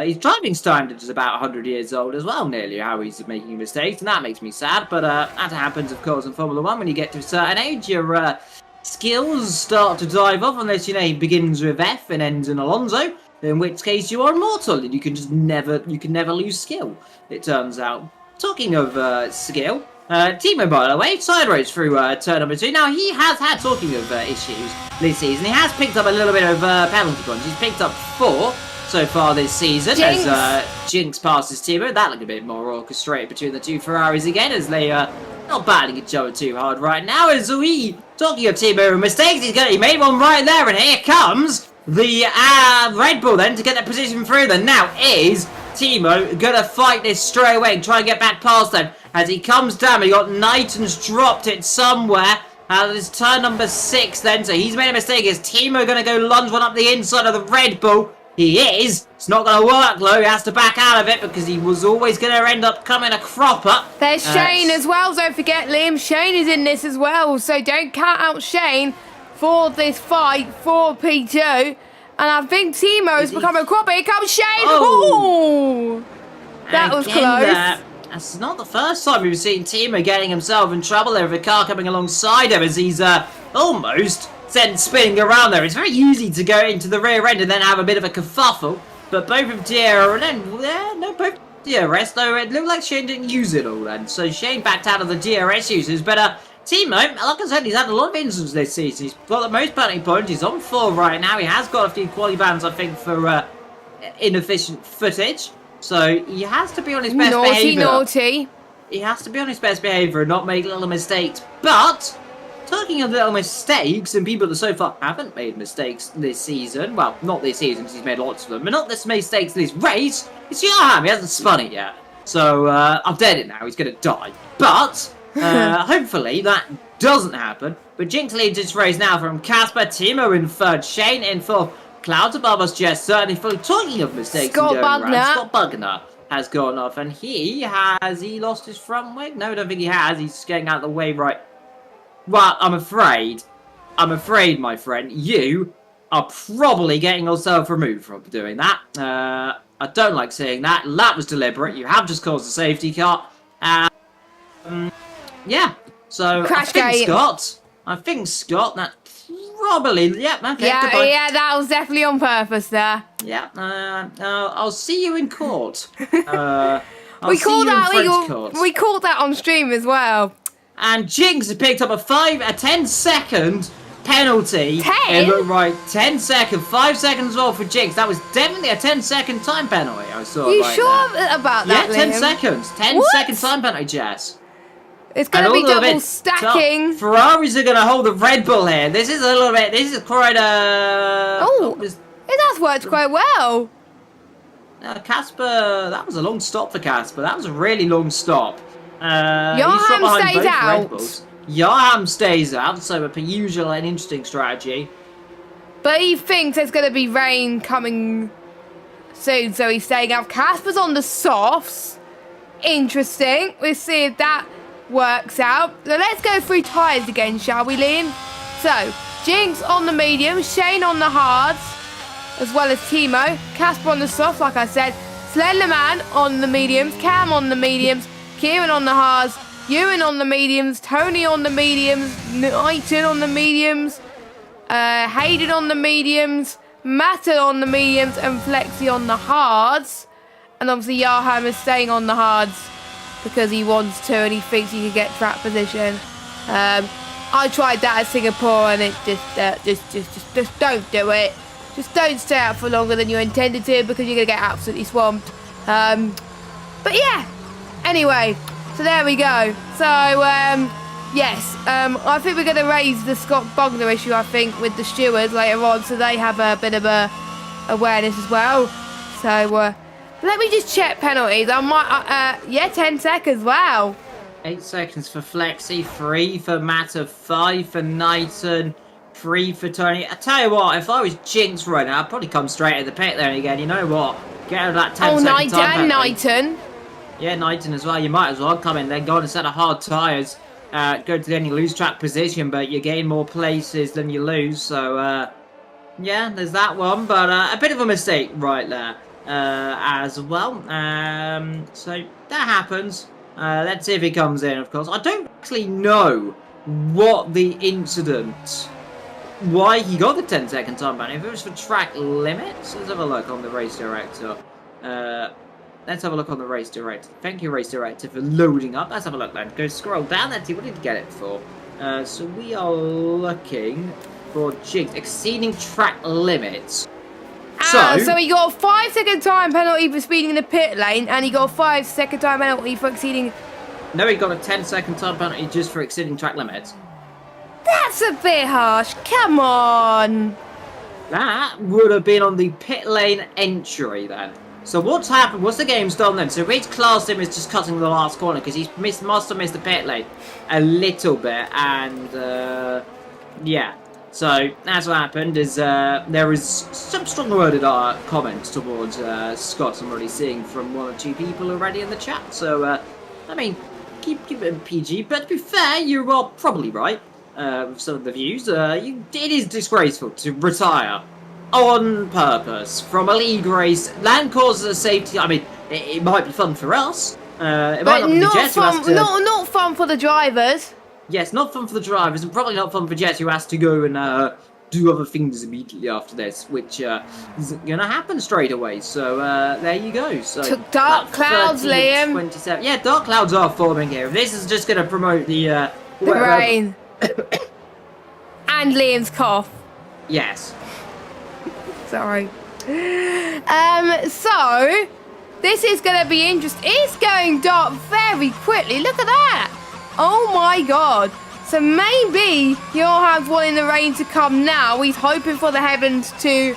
His driving standard is about 100 years old as well, nearly, how he's making mistakes, and that makes me sad, but that happens, of course, in Formula 1. When you get to a certain age, your skills start to dive off, unless, you know, he begins with F and ends in Alonso, in which case you are immortal, and you can never lose skill, it turns out. Talking of skill, Timo, by the way, sideways through turn number 2. Now, he has had, talking of issues this season, he has picked up a little bit of penalty points. He's picked up 4 so far this season, Jinx. as Jinx passes Timo. That looked a bit more orchestrated between the two Ferraris again, as they are not battling each other too hard right now. As we, talking of Timo mistakes, he made one right there, and here comes the Red Bull then to get that position through them. Now is Timo gonna fight this straight away and try and get back past them. As he comes down, we got Knighton's dropped it somewhere. It's turn number 6 then, so he's made a mistake. Is Timo going to go lunge one up the inside of the Red Bull? He is. It's not going to work, though. He has to back out of it because he was always going to end up coming a cropper. There's Shane as well, don't forget, Liam. Shane is in this as well, so don't count out Shane for this fight for P2. And I think Timo has become a cropper. Here comes Shane. Oh. Ooh. That was Again, close. That's not the first time we've seen Timo getting himself in trouble there with a car coming alongside him, as he's almost sent spinning around there. It's very easy to go into the rear end and then have a bit of a kerfuffle, but both of both DRS, though it looked like Shane didn't use it all then, so Shane backed out of the DRS uses, but Timo, like I said, he's had a lot of incidents this season. He's got the most penalty points, he's on 4 right now, he has got a few quality bans, I think, for inefficient footage. So he has to be on his best behaviour. Naughty. He has to be on his best behaviour and not make little mistakes. But, talking of little mistakes, and people that so far haven't made mistakes this season, well, not this season, because he's made lots of them, but not this mistakes this race, it's Johan. He hasn't spun it yet. So, I've dead it now. He's going to die. But, hopefully, that doesn't happen. But Jinx leads this race now from Casper, Timo in 3rd, Shane in 4th. Clouds above us, Jess, certainly fully. Talking of mistakes, Scott Bugner has gone off, and he lost his front wing? No, I don't think he has. He's just getting out of the way, right? Well, I'm afraid, my friend, you are probably getting yourself removed from doing that. I don't like seeing that. That was deliberate. You have just caused a safety car. Yeah. So I think Scott, that. Probably, yeah, okay. Yeah, that was definitely on purpose there. Yeah, I'll see you in court. We called that on stream as well. And Jinx has picked up a 10-second penalty. 10? Right, 10 seconds, 5 seconds as well for Jinx. That was definitely a 10-second time penalty. I saw. You right sure there. about that? Yeah, 10 Liam? seconds. 10-second time penalty, Jess. It's going to be double stacking. Ferraris are going to hold the Red Bull here. This is a little bit. This is quite a. It has worked quite well. Casper, that was a long stop for Casper. That was a really long stop. Johan stays out. Johan stays out, so per usual, an interesting strategy. But he thinks there's going to be rain coming soon, so he's staying out. Casper's on the softs. Interesting. We'll see if that works out. So let's go through tyres again, shall we, Liam? So, Jinx on the mediums, Shane on the hards, as well as Timo. Casper on the softs, like I said. Slenderman on the mediums, Cam on the mediums, Kieran on the hards, Ewan on the mediums, Tony on the mediums, Knighton on the mediums, Hayden on the mediums, Matter on the mediums, and Flexi on the hards. And obviously Johan is staying on the hards because he wants to and he thinks he can get track position. I tried that at Singapore and it just don't do it. Just don't stay out for longer than you intended to because you're going to get absolutely swamped. But yeah, anyway, so there we go. So, yes, I think we're going to raise the Scott Bugner issue, I think, with the stewards later on so they have a bit of a awareness as well. So, let me just check penalties. I might, 10 seconds, wow. 8 seconds for Flexi, 3 for Matter, 5 for Knighton, 3 for Tony. I tell you what, if I was Jinx right now, I'd probably come straight at the pit there again. You know what? Get out of that 10 second time. Knighton. Yeah, Knighton as well. You might as well come in then, go on a set of hard tyres. go to any lose track position, but you gain more places than you lose. So, yeah, there's that one. But a bit of a mistake right there as well. So that happens. Let's see if he comes in, of course. I don't actually know what the incident, why he got the 10-second time ban. If it was for track limits, let's have a look on the race director. Let's have a look on the race director. Thank you, race director, for loading up. Let's have a look then. Go scroll down. Let's see what did he get it for. So we are looking for Jinx exceeding track limits. So he got a 5-second time penalty for speeding in the pit lane, and he got a 5-second time penalty for exceeding. No, he got a 10-second time penalty just for exceeding track limits. That's a bit harsh. Come on. That would have been on the pit lane entry then. So what's happened? What's the game's done then? So Reed's classed him as just cutting the last corner because he must have missed the pit lane a little bit, and yeah. So that's what happened. Is there is some strong worded comments towards Scott. I'm already seeing from 1 or 2 people already in the chat. So I mean, keep it PG. But to be fair, you are probably right with some of the views. It is disgraceful to retire on purpose from a league race. Land causes a safety. I mean, it might be fun for us. It might not be fun. Not fun for the drivers. Yes, not fun for the drivers, and probably not fun for Jet, who has to go and do other things immediately after this, which isn't going to happen straight away. So there you go. So dark clouds, Liam. 27. Yeah, dark clouds are forming here. This is just going to promote the rain and Liam's cough. Yes. Sorry. So this is going to be interesting. It's going dark very quickly. Look at that. Oh my god. So maybe Johan's wanting the rain to come now. He's hoping for the heavens to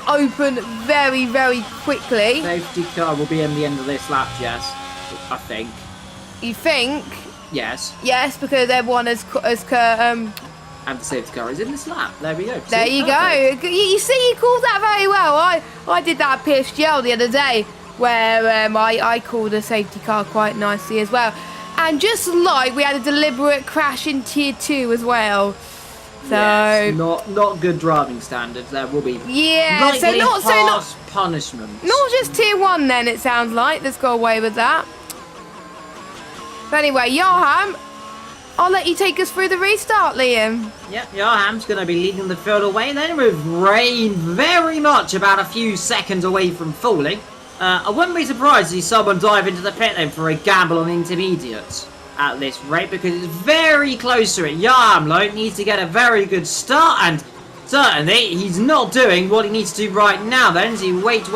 open very, very quickly. Safety car will be in the end of this lap, Jess. I think. You think? Yes. Yes, because everyone has and the safety car is in this lap. There we go. There you go. You see, you called that very well. I did that at PSGL the other day where I called a safety car quite nicely as well. And just like we had a deliberate crash in Tier 2 as well. So yes, not good driving standards. There will be not punishments. Not just Tier 1 then, it sounds like. Let's go away with that. But anyway, Johan, I'll let you take us through the restart, Liam. Yep, Johan's going to be leading the field away then, with rain very much about a few seconds away from falling. I wouldn't be surprised to see someone dive into the pit lane for a gamble on intermediates at this rate, because it's very close to it. Johan needs to get a very good start, and certainly he's not doing what he needs to do right now then. So he waits,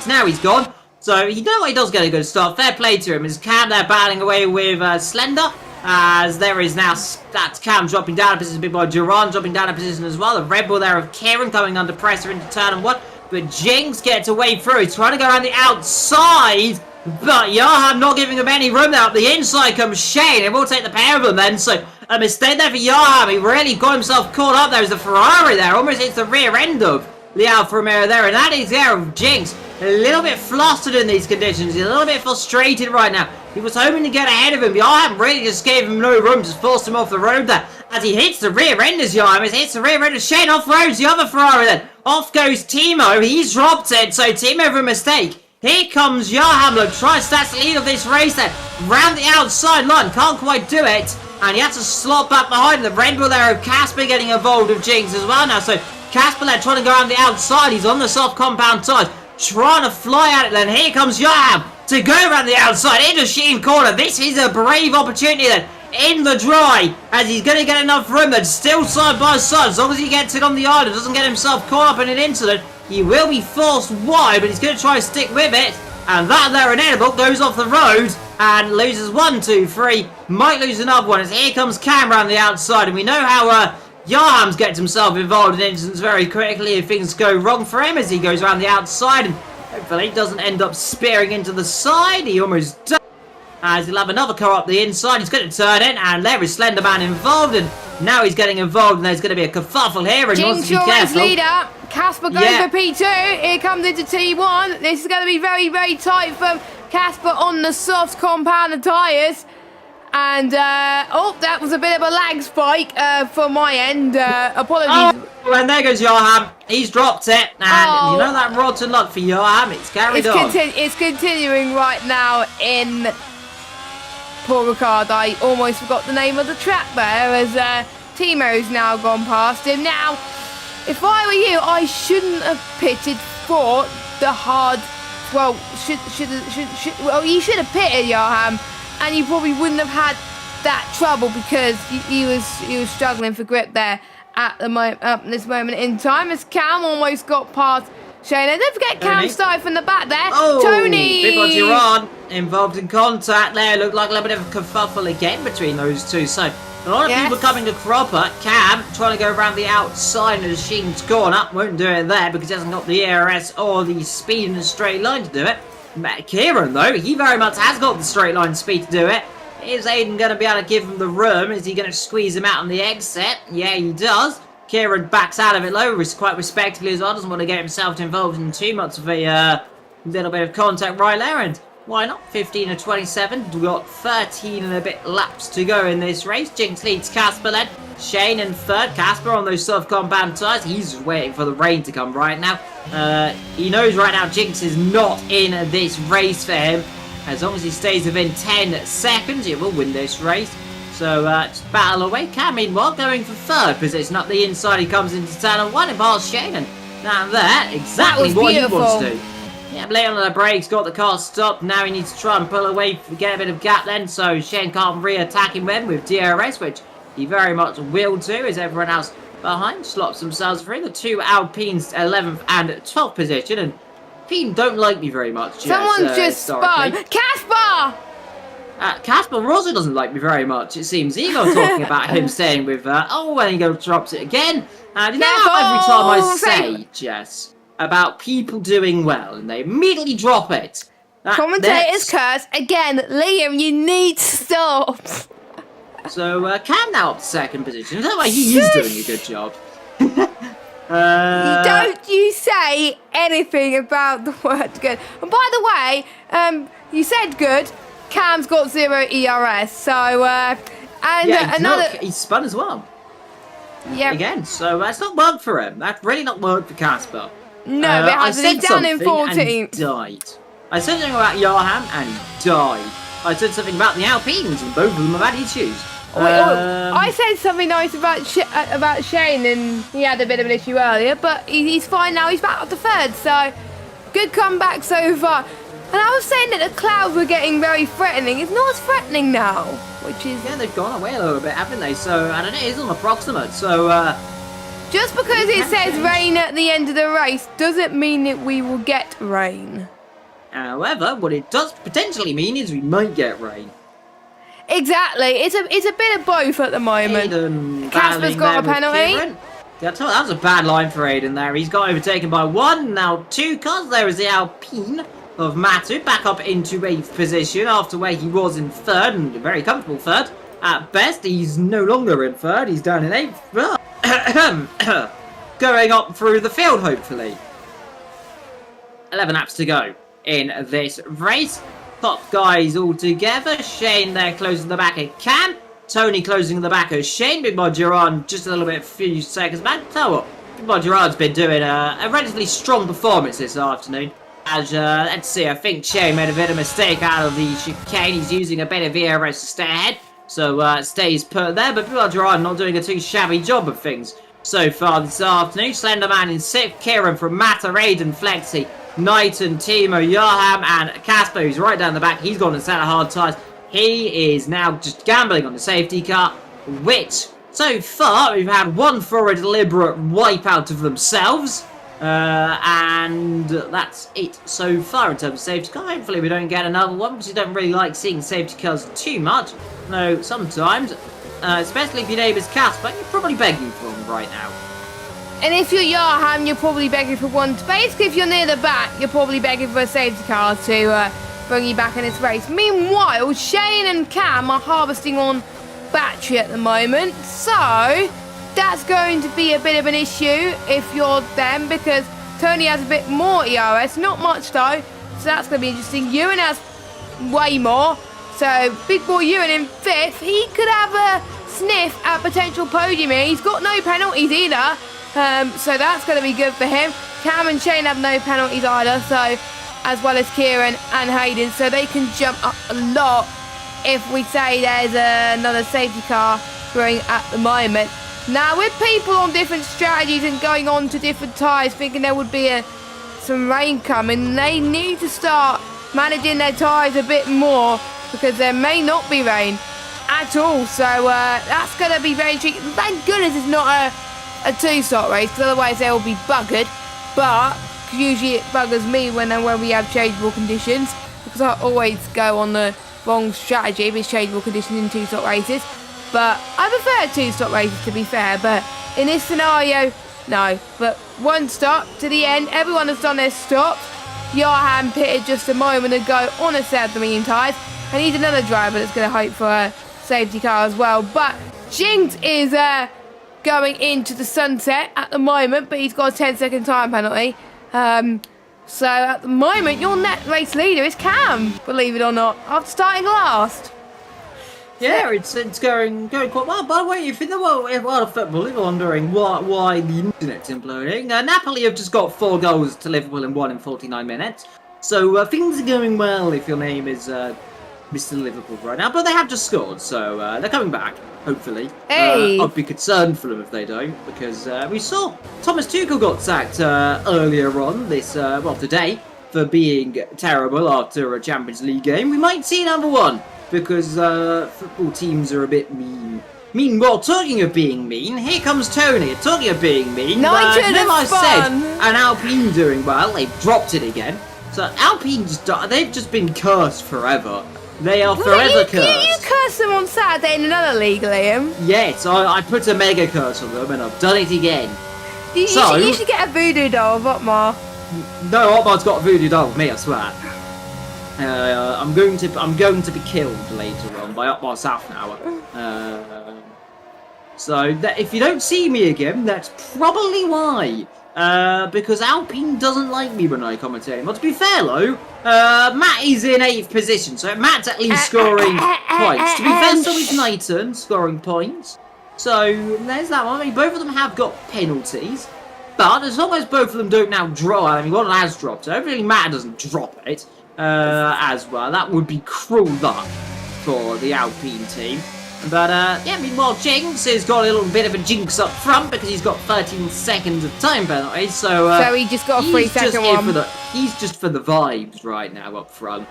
now he's gone. So you know what, he does get a good start. Fair play to him. As Cam there battling away with Slender, as there is now that Cam dropping down a position, big boy Duran dropping down a position as well. The Red Bull there of Kieran coming under pressure into turn 1. But Jinx gets away through. He's trying to go around the outside. But Johan not giving him any room there. Up the inside comes Shane. And we'll take the pair of them then. So a mistake there for Johan. He really got himself caught up. There's the Ferrari there. Almost hits the rear end of the Alfa Romeo there. And that is there of Jinx. A little bit flustered in these conditions. He's a little bit frustrated right now. He was hoping to get ahead of him. Johan really just gave him no room. Just forced him off the road there. As he hits the rear end as Johan. Hits the rear end as Shane off-roads the other Ferrari then. Off goes Timo. He's dropped it. So Timo with a mistake. Here comes Johan. Tries to that's the lead of this race then. Round the outside line. Can't quite do it. And he has to slot back behind the Red Bull there of Casper getting involved with Jinx as well now. So Casper there trying to go around the outside. He's on the soft compound tires. Trying to fly at it then. Here comes Johan to go around the outside into Sheen corner. This is a brave opportunity then. In the dry, as he's going to get enough room that's still side by side. As long as he gets it on the island, doesn't get himself caught up in an incident, he will be forced wide, but he's going to try to stick with it. And that there inedible goes off the road and loses 1, 2, 3. Might lose another one as here comes Cam around the outside. And we know how Johan's gets himself involved in incidents very quickly if things go wrong for him as he goes around the outside. And hopefully he doesn't end up spearing into the side. He almost does. As he'll have another car up the inside. He's going to turn in, and there is Slenderman involved, and now he's getting involved, and there's going to be a kerfuffle here, and he wants to be careful. Leader. Casper goes for P2. Here comes into T1. This is going to be very, very tight from Casper on the soft compound of tyres. And, oh, that was a bit of a lag spike from my end. Apologies. Oh, and there goes Johan. He's dropped it. And you know that rotten luck for Johan. It's carried on. It's continuing right now in Paul Ricard. I almost forgot the name of the track there as Timo's now gone past him. Now, if I were you, I shouldn't have pitted for the hard. Well, well, you should have pitted Johan, and you probably wouldn't have had that trouble because he was struggling for grip there at this moment in time as Cam almost got past Shane. And don't forget Cam started from the back there. Oh, Tony! Big Giron involved in contact there. Looked like a little bit of a kerfuffle again between those two. So a lot of people coming to cropper. Cam trying to go around the outside of Sheen's corner. Won't do it there because he hasn't got the ERS or the speed in a straight line to do it. Kieran, though, he very much has got the straight line speed to do it. Is Aiden going to be able to give him the room? Is he going to squeeze him out on the exit? Yeah, he does. Kieran backs out of it low, quite respectably as well. Doesn't want to get himself involved in too much of a little bit of contact right there. And why not? 15 or 27. We've got 13 and a bit laps to go in this race. Jinx leads Casper then. Shane in third. Casper on those soft compound tyres. He's just waiting for the rain to come right now. He knows right now Jinx is not in this race for him. As long as he stays within 10 seconds, he will win this race. So, just battle away. Cam, meanwhile, going for third position. Up the inside, he comes into turn 1 and past Shane. And now there, exactly what he wants to do. Yeah, late on the brakes, got the car stopped. Now he needs to try and pull away, get a bit of gap then. So Shane can't re-attack him then with DRS, which he very much will do as everyone else behind slops themselves through. The two Alpines, 11th and 12th position. And Alpine don't like me very much. Someone's just spun. Casper! Casper also doesn't like me very much, it seems. Ego talking about him staying with oh, and he drops it again. And you know how every time I say, Jess, about people doing well, and they immediately drop it. Commentators curse. Again, Liam, you need to stop. So, Cam now up to second position. It looks like he is doing a good job. Don't you say anything about the word good. And by the way, you said good. Cam's got 0 ERS, so another. Look, he spun as well. Yeah. Again, so that's not worked for him. That's really not worked for Casper. No, it hasn't. He's down in 14th. Died. I said something about Johan and he died. I said something about the Alpines and both of them have had issues. I said something nice about Shane and he had a bit of an issue earlier, but he's fine now. He's back up to third, so good comeback so far. And I was saying that the clouds were getting very threatening. It's not as threatening now, which is... Yeah, they've gone away a little bit, haven't they? So, I don't know, it is on approximate, so... Just because it says rain at the end of the race doesn't mean that we will get rain. However, what it does potentially mean is we might get rain. Exactly. It's a bit of both at the moment. Aiden Casper's got a penalty. Yeah, that was a bad line for Aiden there. He's got overtaken by 1, now 2 cars. There is the Alpine of Matu back up into 8th position after where he was in 3rd, and a very comfortable 3rd. At best, he's no longer in 3rd. He's down in 8th. Going up through the field, hopefully. 11 laps to go in this race. Top guys all together. Shane there closing the back of Cam. Tony closing the back of Shane. Big Boy Gerard just a little bit, few seconds back. Tell what, Big Boy Gerard's been doing a relatively strong performance this afternoon. As, let's see, I think Shane made a bit of a mistake out of the chicane. He's using a bit of VRS to stay ahead. So, stays put there. But Big Boy Gerard not doing a too shabby job of things so far this afternoon. Slenderman in 6th. Kieran from Matter, Aiden, Flexi, Knighton, Timo, Yaham, and Casper, who's right down the back. He's gone and set a hard tyres. He is now just gambling on the safety car, which, so far, we've had one for a deliberate wipeout of themselves. And that's it so far in terms of safety car. Hopefully we don't get another one, because you don't really like seeing safety cars too much. No, sometimes, especially if your neighbour's Casper, you're probably begging for them right now. And if you're Yarham, you're probably begging for one space. If you're near the back, you're probably begging for a safety car to bring you back in this race. Meanwhile, Shane and Cam are harvesting on battery at the moment. So that's going to be a bit of an issue if you're them, because Tony has a bit more ERS. Not much though. So that's going to be interesting. Ewan has way more. So, big boy Ewan in 5th. He could have a sniff at potential podium here. He's got no penalties either. So that's going to be good for him. Cam and Shane have no penalties either. So, as well as Kieran and Hayden. So they can jump up a lot if we say there's another safety car going at the moment. Now, with people on different strategies and going on to different tyres, thinking there would be some rain coming, they need to start managing their tyres a bit more because there may not be rain at all. So that's going to be very tricky. Thank goodness it's not a two-stop race, because otherwise they will be buggered. But usually it buggers me when we have changeable conditions, because I always go on the wrong strategy with changeable conditions in two-stop races. But I prefer two-stop races, to be fair. But in this scenario, no. But one stop to the end. Everyone has done their stops. Johan pitted just a moment ago on a set of the medium tyres. And he's another driver that's going to hope for a safety car as well. But Jinx is going into the sunset at the moment, but he's got a 10-second time penalty. So at the moment, your net race leader is Cam, believe it or not, after starting last. Yeah, it's going quite well. By the way, if in the world of football, if you're wondering why the internet's imploding, Napoli have just got 4 goals to Liverpool and 1 in 49 minutes. So things are going well if your name is Mr. Liverpool right now. But they have just scored, so they're coming back, hopefully. Hey. I'd be concerned for them if they don't, because we saw Thomas Tuchel got sacked earlier on today, for being terrible after a Champions League game. We might see number 1. Because football teams are a bit mean. Meanwhile, talking of being mean, here comes Tony. Talking of being mean, I said, and Alpine doing well. They've dropped it again. So Alpine they've just been cursed forever. They are forever cursed. You cursed them on Saturday in another league, Liam. Yes, I put a mega curse on them, and I've done it again. You should get a voodoo doll of Otmar. No, Otmar's got a voodoo doll with me, I swear. I'm going to be killed later on by Otmar Safnauer. So that if you don't see me again, that's probably why. Because Alpine doesn't like me when I commentate. But to be fair, though, Matt is in 8th position, so Matt's at least scoring points. To be fair, so is Nathan scoring points. So there's that one. I mean, both of them have got penalties. But as long as both of them don't now drop, I mean, one has dropped. So hopefully Matt doesn't drop it. As well. That would be cruel luck for the Alpine team. But, yeah, meanwhile, Jinx has got a little bit of a jinx up front because he's got 13 seconds of time penalty. So he just got a 3-second one. He's just for the vibes right now up front.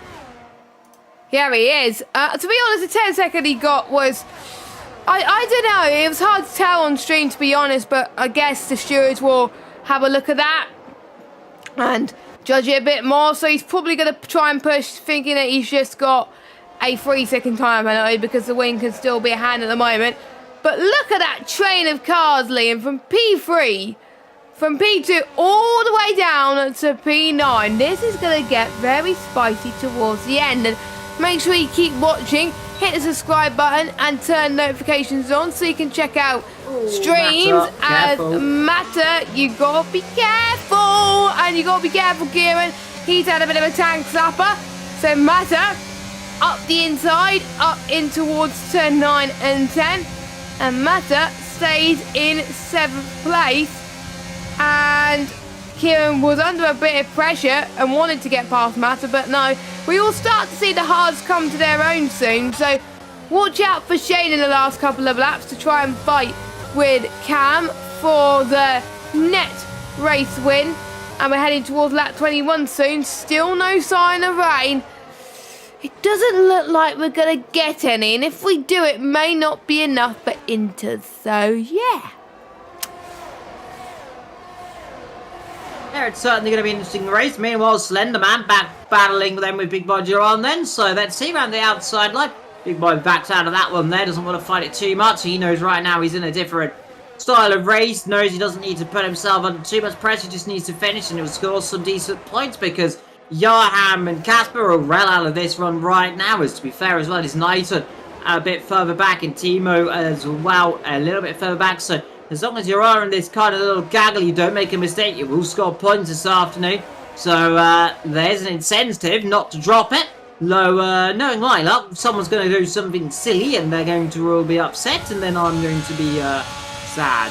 Yeah, he is. To be honest, the 10-second he got was... I don't know. It was hard to tell on stream, to be honest, but I guess the stewards will have a look at that and judge it a bit more. So he's probably going to try and push, thinking that he's just got a 3-second time penalty because the win can still be a hand at the moment. But look at that train of cars, Liam, from P3, from P2 all the way down to P9. This is going to get very spicy towards the end. And make sure you keep watching, hit the subscribe button and turn notifications on so you can check out streams. Matter, you got to be careful. And you got to be careful, Kieran. He's had a bit of a tank slapper. So Matter, up the inside, up in towards turn 9 and 10. And Matter stays in 7th place. And Kieran was under a bit of pressure and wanted to get past Matter, but no. We will start to see the hards come to their own soon. So watch out for Shane in the last couple of laps to try and fight with Cam for the net race win. And we're heading towards lap 21 soon. Still no sign of rain. It doesn't look like we're going to get any. And if we do, it may not be enough for Inters. So, yeah. Yeah, it's certainly going to be an interesting race. Meanwhile, Slenderman back battling them with Big Boy Duran then. So let's see around the outside line. Big Boy backs out of that one there. Doesn't want to fight it too much. He knows right now he's in a different style of race. Knows he doesn't need to put himself under too much pressure. He just needs to finish and he'll score some decent points because Johan and Casper are well out of this run right now. As to be fair as well, is Nathan a bit further back and Timo as well a little bit further back. So as long as you're in this kind of little gaggle, you don't make a mistake, you will score points this afternoon. So there's an incentive not to drop it. Though, knowing my luck, someone's going to do something silly and they're going to all be upset, and then I'm going to be sad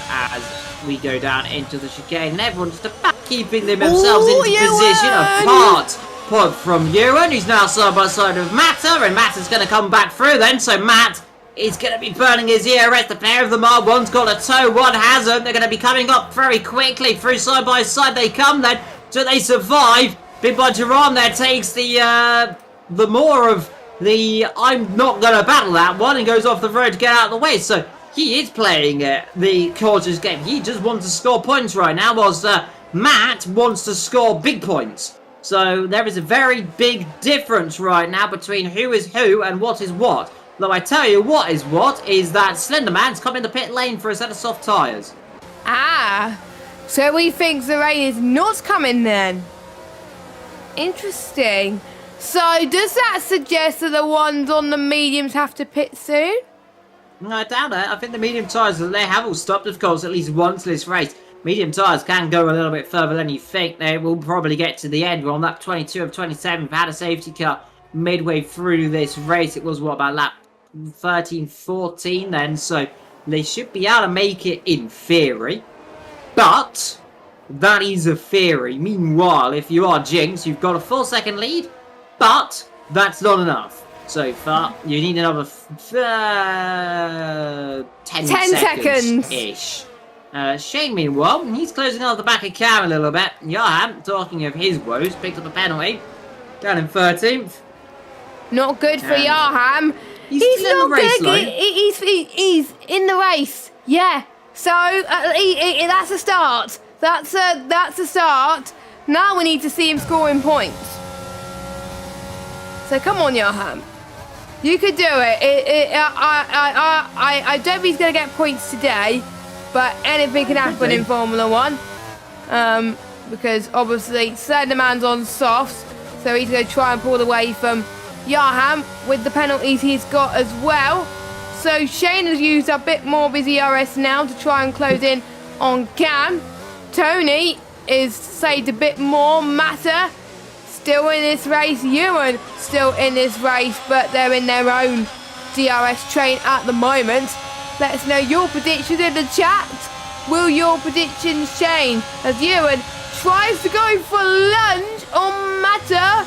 as we go down into the chicane, and everyone's just about keeping themselves into position apart. Point from Ewan, who's now side by side with Matter, and Matter's going to come back through then, so Matt is going to be burning his ERS. The pair of them are, one's got a toe, one hasn't. They're going to be coming up very quickly through side by side. They come then, so they survive. Big Boy Jerome there takes the more of the I'm not going to battle that one and goes off the road to get out of the way. So he is playing the cautious game. He just wants to score points right now, whilst Matt wants to score big points. So there is a very big difference right now between who is who and what is what. Though I tell you what is that Slenderman's come in the pit lane for a set of soft tyres. Ah, so he thinks the rain is not coming then. Interesting. So does that suggest that the ones on the mediums have to pit soon? I doubt it. I think the medium tyres, they have all stopped, of course, at least once this race. Medium tyres can go a little bit further than you think. They will probably get to the end. We're on lap 22 of 27. We've had a safety car midway through this race. It was, what, about lap 13, 14 then. So they should be able to make it in theory. But that is a theory. Meanwhile, if you are Jinx, you've got a 4-second lead. But that's not enough so far. You need another 10 seconds-ish. Shane, meanwhile, he's closing out the back of Cam a little bit. Johan, talking of his woes, picked up a penalty. Down in 13th. Not good for Johan. He's not good. He's in the race. Yeah. So that's a start. That's a start. Now we need to see him scoring points. So come on, Johan. You could do it. I don't think he's going to get points today. But anything can happen in Formula 1. Because obviously Slenderman's on softs, so he's going to try and pull away from Johan with the penalties he's got as well. So Shane has used a bit more of his ERS now to try and close in on Cam. Tony is saved a bit more. Matter still in this race. Ewan still in this race, but they're in their own DRS train at the moment. Let us know your predictions in the chat. Will your predictions change as Ewan tries to go for lunge on Matter,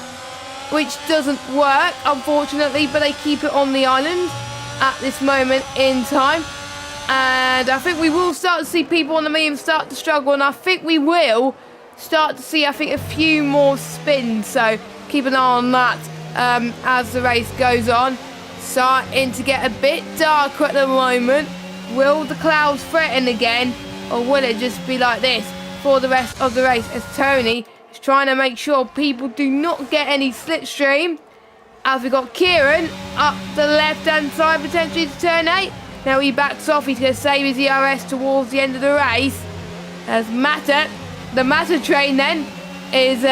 which doesn't work, unfortunately, but they keep it on the island at this moment in time. And I think we will start to see people on the medium start to struggle, and I think we will start to see, a few more spins. So keep an eye on that as the race goes on. Starting to get a bit darker at the moment. Will the clouds threaten again, or will it just be like this for the rest of the race as Tony is trying to make sure people do not get any slipstream? As we got Kieran up the left-hand side potentially to turn 8. Now he backs off. He's going to save his ERS towards the end of the race. As Matter, the Matter train then is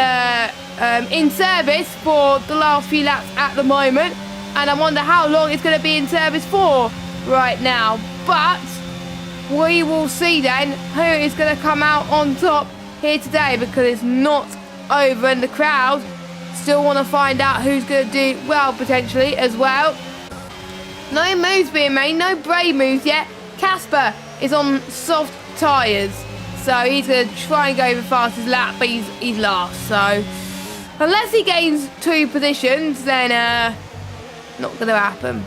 in service for the last few laps at the moment. And I wonder how long it's going to be in service for right now. But we will see then who is going to come out on top here today, because it's not over and the crowd still want to find out who's going to do well potentially as well. No moves being made, no brave moves yet. Casper is on soft tyres, so he's going to try and go the fastest lap, but he's last. So unless he gains 2 positions, then not going to happen.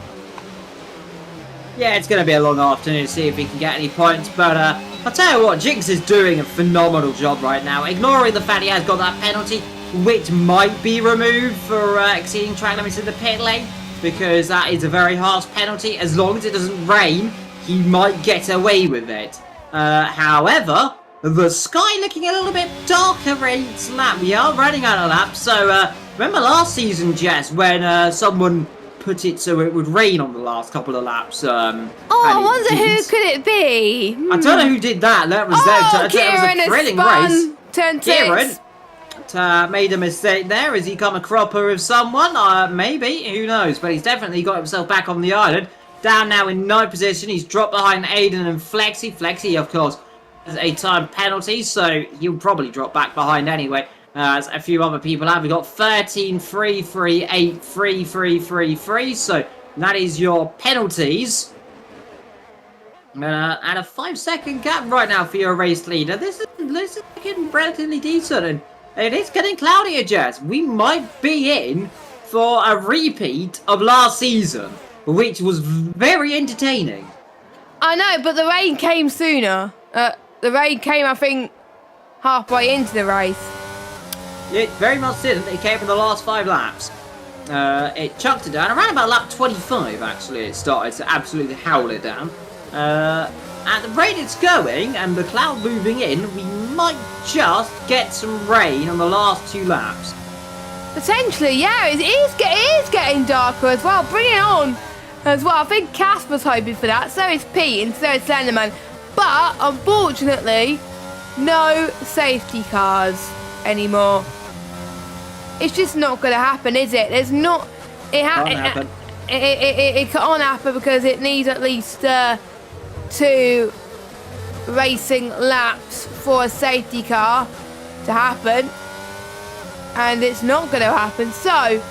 Yeah, it's going to be a long afternoon to see if he can get any points, but I'll tell you what, Jinx is doing a phenomenal job right now, ignoring the fact he has got that penalty, which might be removed for exceeding track limits in the pit lane, because that is a very harsh penalty. As long as it doesn't rain, he might get away with it. However, the sky looking a little bit darker each lap. We are running out of laps, so remember last season, Jess, when someone put it so it would rain on the last couple of laps. I wonder who could it be? I don't know who did that. That was Kieran a thrilling race. Turn Kieran made a mistake there. Has he come a cropper with someone? Maybe. Who knows? But he's definitely got himself back on the island. Down now in 9th position. He's dropped behind Aiden and Flexi. Flexi, of course, has a time penalty, so he'll probably drop back behind anyway. as a few other people have. We've got 13, 3, 3, 8, 3, 3, 3, 3. So that is your penalties. And a 5-second gap right now for your race leader. This is looking relatively decent, and it is getting cloudier, Jess. We might be in for a repeat of last season, which was very entertaining. I know, but the rain came sooner. The rain came, I think, halfway into the race. It very much didn't. It came in the last 5 laps. It chucked it down. Around about lap 25, actually, it started to absolutely howl it down. At the rate it's going, and the cloud moving in, we might just get some rain on the last 2 laps. Potentially, yeah. It is getting darker as well. Bring it on as well. I think Casper's hoping for that. So is Pete, and so is Slenderman. But, unfortunately, no safety cars anymore. It's just not going to happen, is it? There's not... It can't happen. It can't happen because it needs at least 2 racing laps for a safety car to happen. And it's not going to happen. So,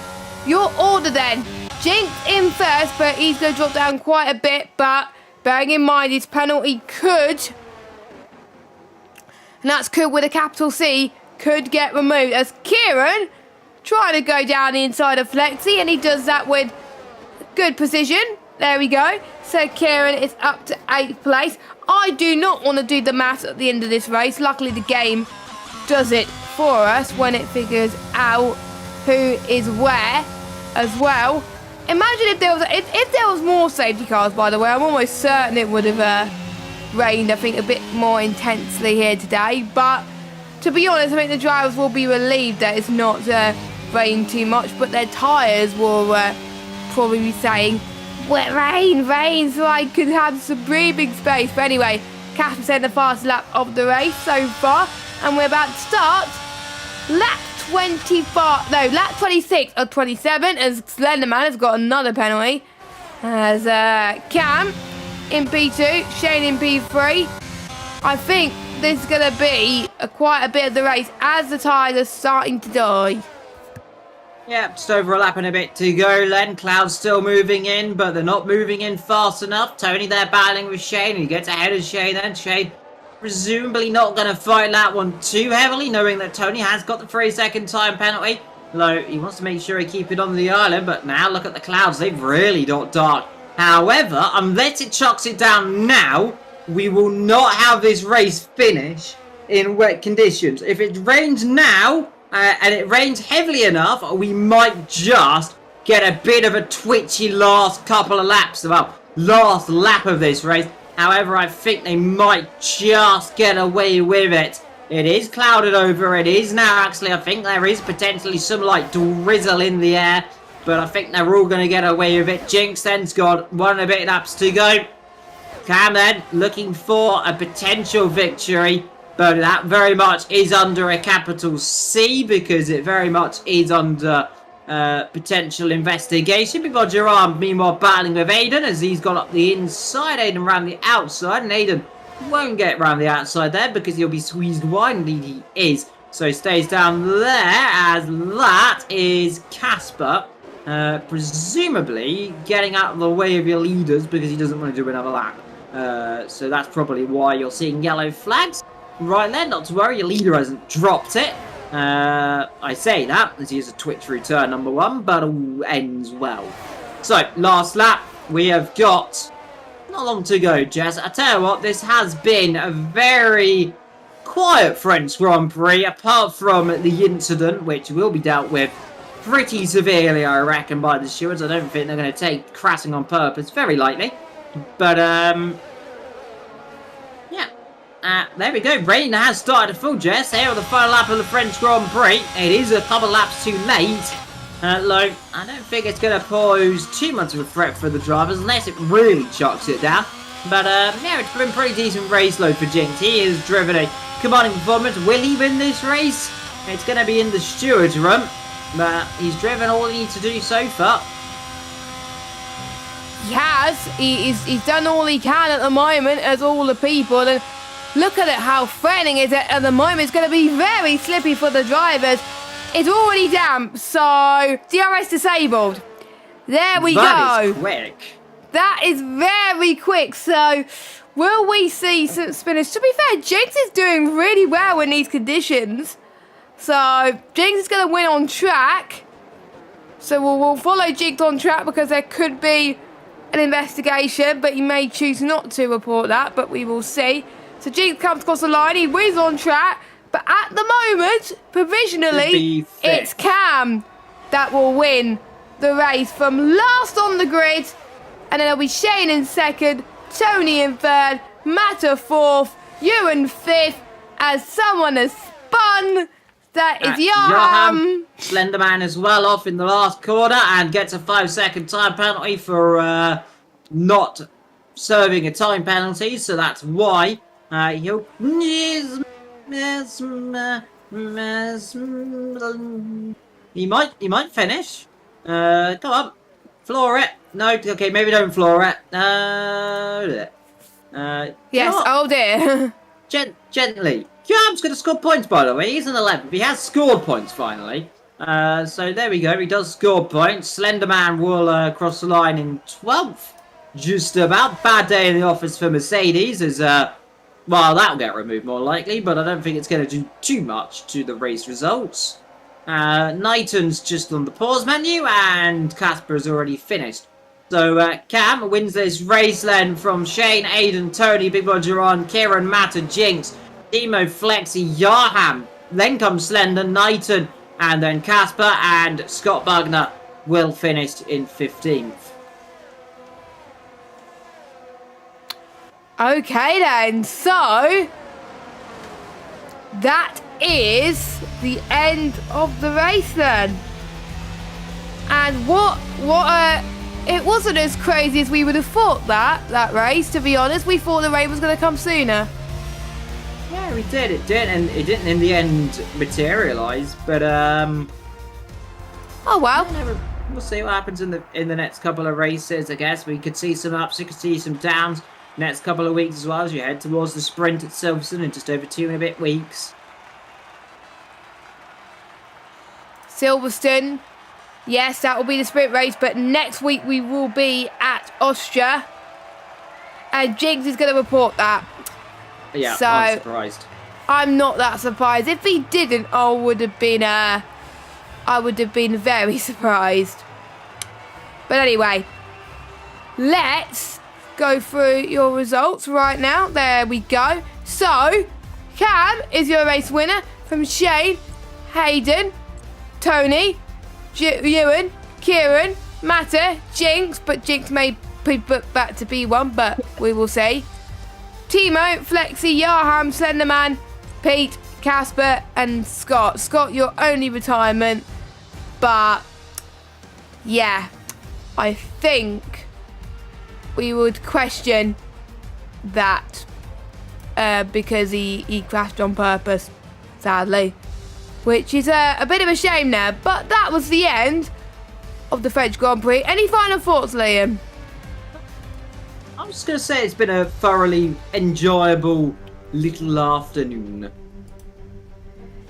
your order then. Jinx in first, but he's going to drop down quite a bit. But bearing in mind his penalty could, and that's could with a capital C, could get removed. As Kieran trying to go down the inside of Flexi, and he does that with good precision. There we go. So Kieran is up to 8th place. I do not want to do the maths at the end of this race. Luckily the game does it for us when it figures out who is where as well. Imagine if there was more safety cars, by the way. I'm almost certain it would have rained, I think, a bit more intensely here today. But to be honest, I think the drivers will be relieved that it's not rained too much, but their tyres will probably be saying, "Wet rain, so I could have some breathing space." But anyway, Casper said the fastest lap of the race so far, and we're about to start lap 26 of 27, as Slenderman has got another penalty. As Cam in P2, Shane in P3. I think this is going to be quite a bit of the race as the tyres are starting to die. Yeah, just over a lap and a bit to go then. Cloud's still moving in, but they're not moving in fast enough. Tony there battling with Shane. He gets ahead of Shane then. Shane presumably not going to fight that one too heavily, knowing that Tony has got the 3-second time penalty. Though he wants to make sure he keep it on the island, but now look at the clouds. They've really got dark. However, unless it chucks it down now, we will not have this race finish in wet conditions. If it rains now, and it rains heavily enough, we might just get a bit of a twitchy last couple of laps. Well, last lap of this race. However, I think they might just get away with it. It is clouded over. It is now, actually, I think there is potentially some light drizzle in the air. But I think they're all going to get away with it. Jinx then's got 1 and a bit laps to go. Cam then looking for a potential victory. But that very much is under a capital C, because it very much is under potential investigation. We've got Gerard meanwhile battling with Aiden as he's gone up the inside. Aiden around the outside, and Aiden won't get around the outside there because he'll be squeezed wide. Indeed he is. So he stays down there, as that is Casper. Presumably getting out of the way of your leaders because he doesn't want to do another lap. So that's probably why you're seeing yellow flags. Right then, not to worry, your leader hasn't dropped it. I say that as he is a Twitch through turn number 1, but all ends well. So, last lap, we have got not long to go, Jess. I tell you what, this has been a very quiet French Grand Prix, apart from the incident, which will be dealt with pretty severely, I reckon, by the stewards. I don't think they're going to take crashing on purpose, very likely. But, there we go. Rain has started to fall, Jess. Here on the final lap of the French Grand Prix. It is a couple laps too late. Look, I don't think it's going to pose too much of a threat for the drivers unless it really chucks it down. But, yeah, it's been a pretty decent race load for Jinx. He has driven a commanding performance. Will he win this race? It's going to be in the steward's room. But he's driven all he needs to do so far. He has. He's done all he can at the moment, as all the people. And Look at it, how threatening is it at the moment. It's going to be very slippy for the drivers. It's already damp, so DRS disabled. There we go. That is quick. That is very quick. So will we see some spinners? To be fair, Jinx is doing really well in these conditions. So Jinx is going to win on track. So we'll follow Jinx on track because there could be an investigation, but he may choose not to report that, but we will see. So Jinx comes across the line, he wins on track, but at the moment, provisionally, it's Cam that will win the race from last on the grid, and then it'll be Shane in second, Tony in third, Matter fourth, you in fifth, as someone has spun. That is Yaham. Slenderman is well off in the last corner and gets a 5-second time penalty for not serving a time penalty, so that's why he'll... He might finish. Come on. Floor it. No, okay, maybe don't floor it. Yes, oh dear. Gently. Cam's going to score points, by the way. He's an 11th. He has scored points, finally. So there we go. He does score points. Slenderman will cross the line in 12th. Just about. Bad day in the office for Mercedes. As, well, that'll get removed more likely, but I don't think it's going to do too much to the race results. Knighton's just on the pause menu, and Casper's already finished. So Cam wins this race then from Shane, Aiden, Tony, Big Roger on, Kieran, Matter, Jinx, Demo, Flexi, Yaham. Then comes Slender, Knighton, and then Casper, and Scott Bugner will finish in 15th. Okay then, so that is the end of the race then. And it wasn't as crazy as we would have thought that race, to be honest. We thought the rain was going to come sooner. Yeah, we did. It did, and it didn't in the end materialise. But oh well. We'll see what happens in the next couple of races. I guess we could see some ups, we could see some downs next couple of weeks as well as you head towards the sprint at Silverstone in just over 2 and a bit weeks. Silverstone, yes, that will be the sprint race. But next week we will be at Austria, and Jinx is going to report that. Yeah, so, I'm surprised. I'm not that surprised. If he didn't, I would have been very surprised. But anyway, let's go through your results right now. There we go. So, Cam is your race winner from Shane, Hayden, Tony, Ewan, Kieran, Matter, Jinx, but Jinx may be booked back to B1, but we will see. Timo, Flexi, Yaham, Slenderman, Pete, Casper, and Scott. Scott, your only retirement. But, yeah, I think we would question that because he crashed on purpose, sadly. Which is a bit of a shame there. But that was the end of the French Grand Prix. Any final thoughts, Liam? I'm just going to say it's been a thoroughly enjoyable little afternoon.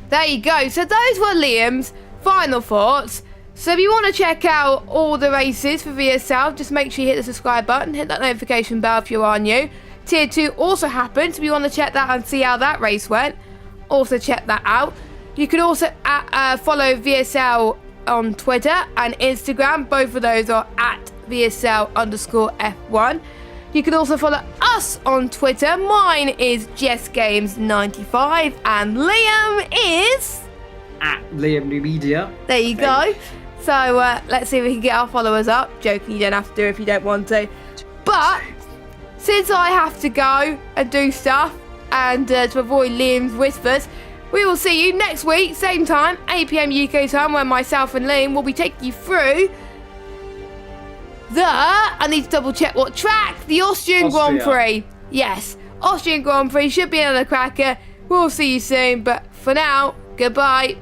There you go. So those were Liam's final thoughts. So if you want to check out all the races for VSL, just make sure you hit the subscribe button, hit that notification bell if you are new. Tier 2 also happened, so if you want to check that and see how that race went, also check that out. You can also follow VSL on Twitter and Instagram. Both of those are at VSL_F1. You can also follow us on Twitter. Mine is JessGames95 and Liam is... At Liam New Media. There you go. So let's see if we can get our followers up. Joking, you don't have to do it if you don't want to. But since I have to go and do stuff and to avoid Liam's whispers, we will see you next week, same time, 8 PM UK time, where myself and Liam will be taking you through I need to double check what track, the Austrian Grand Prix. Yes, Austrian Grand Prix should be another cracker. We'll see you soon, but for now, goodbye.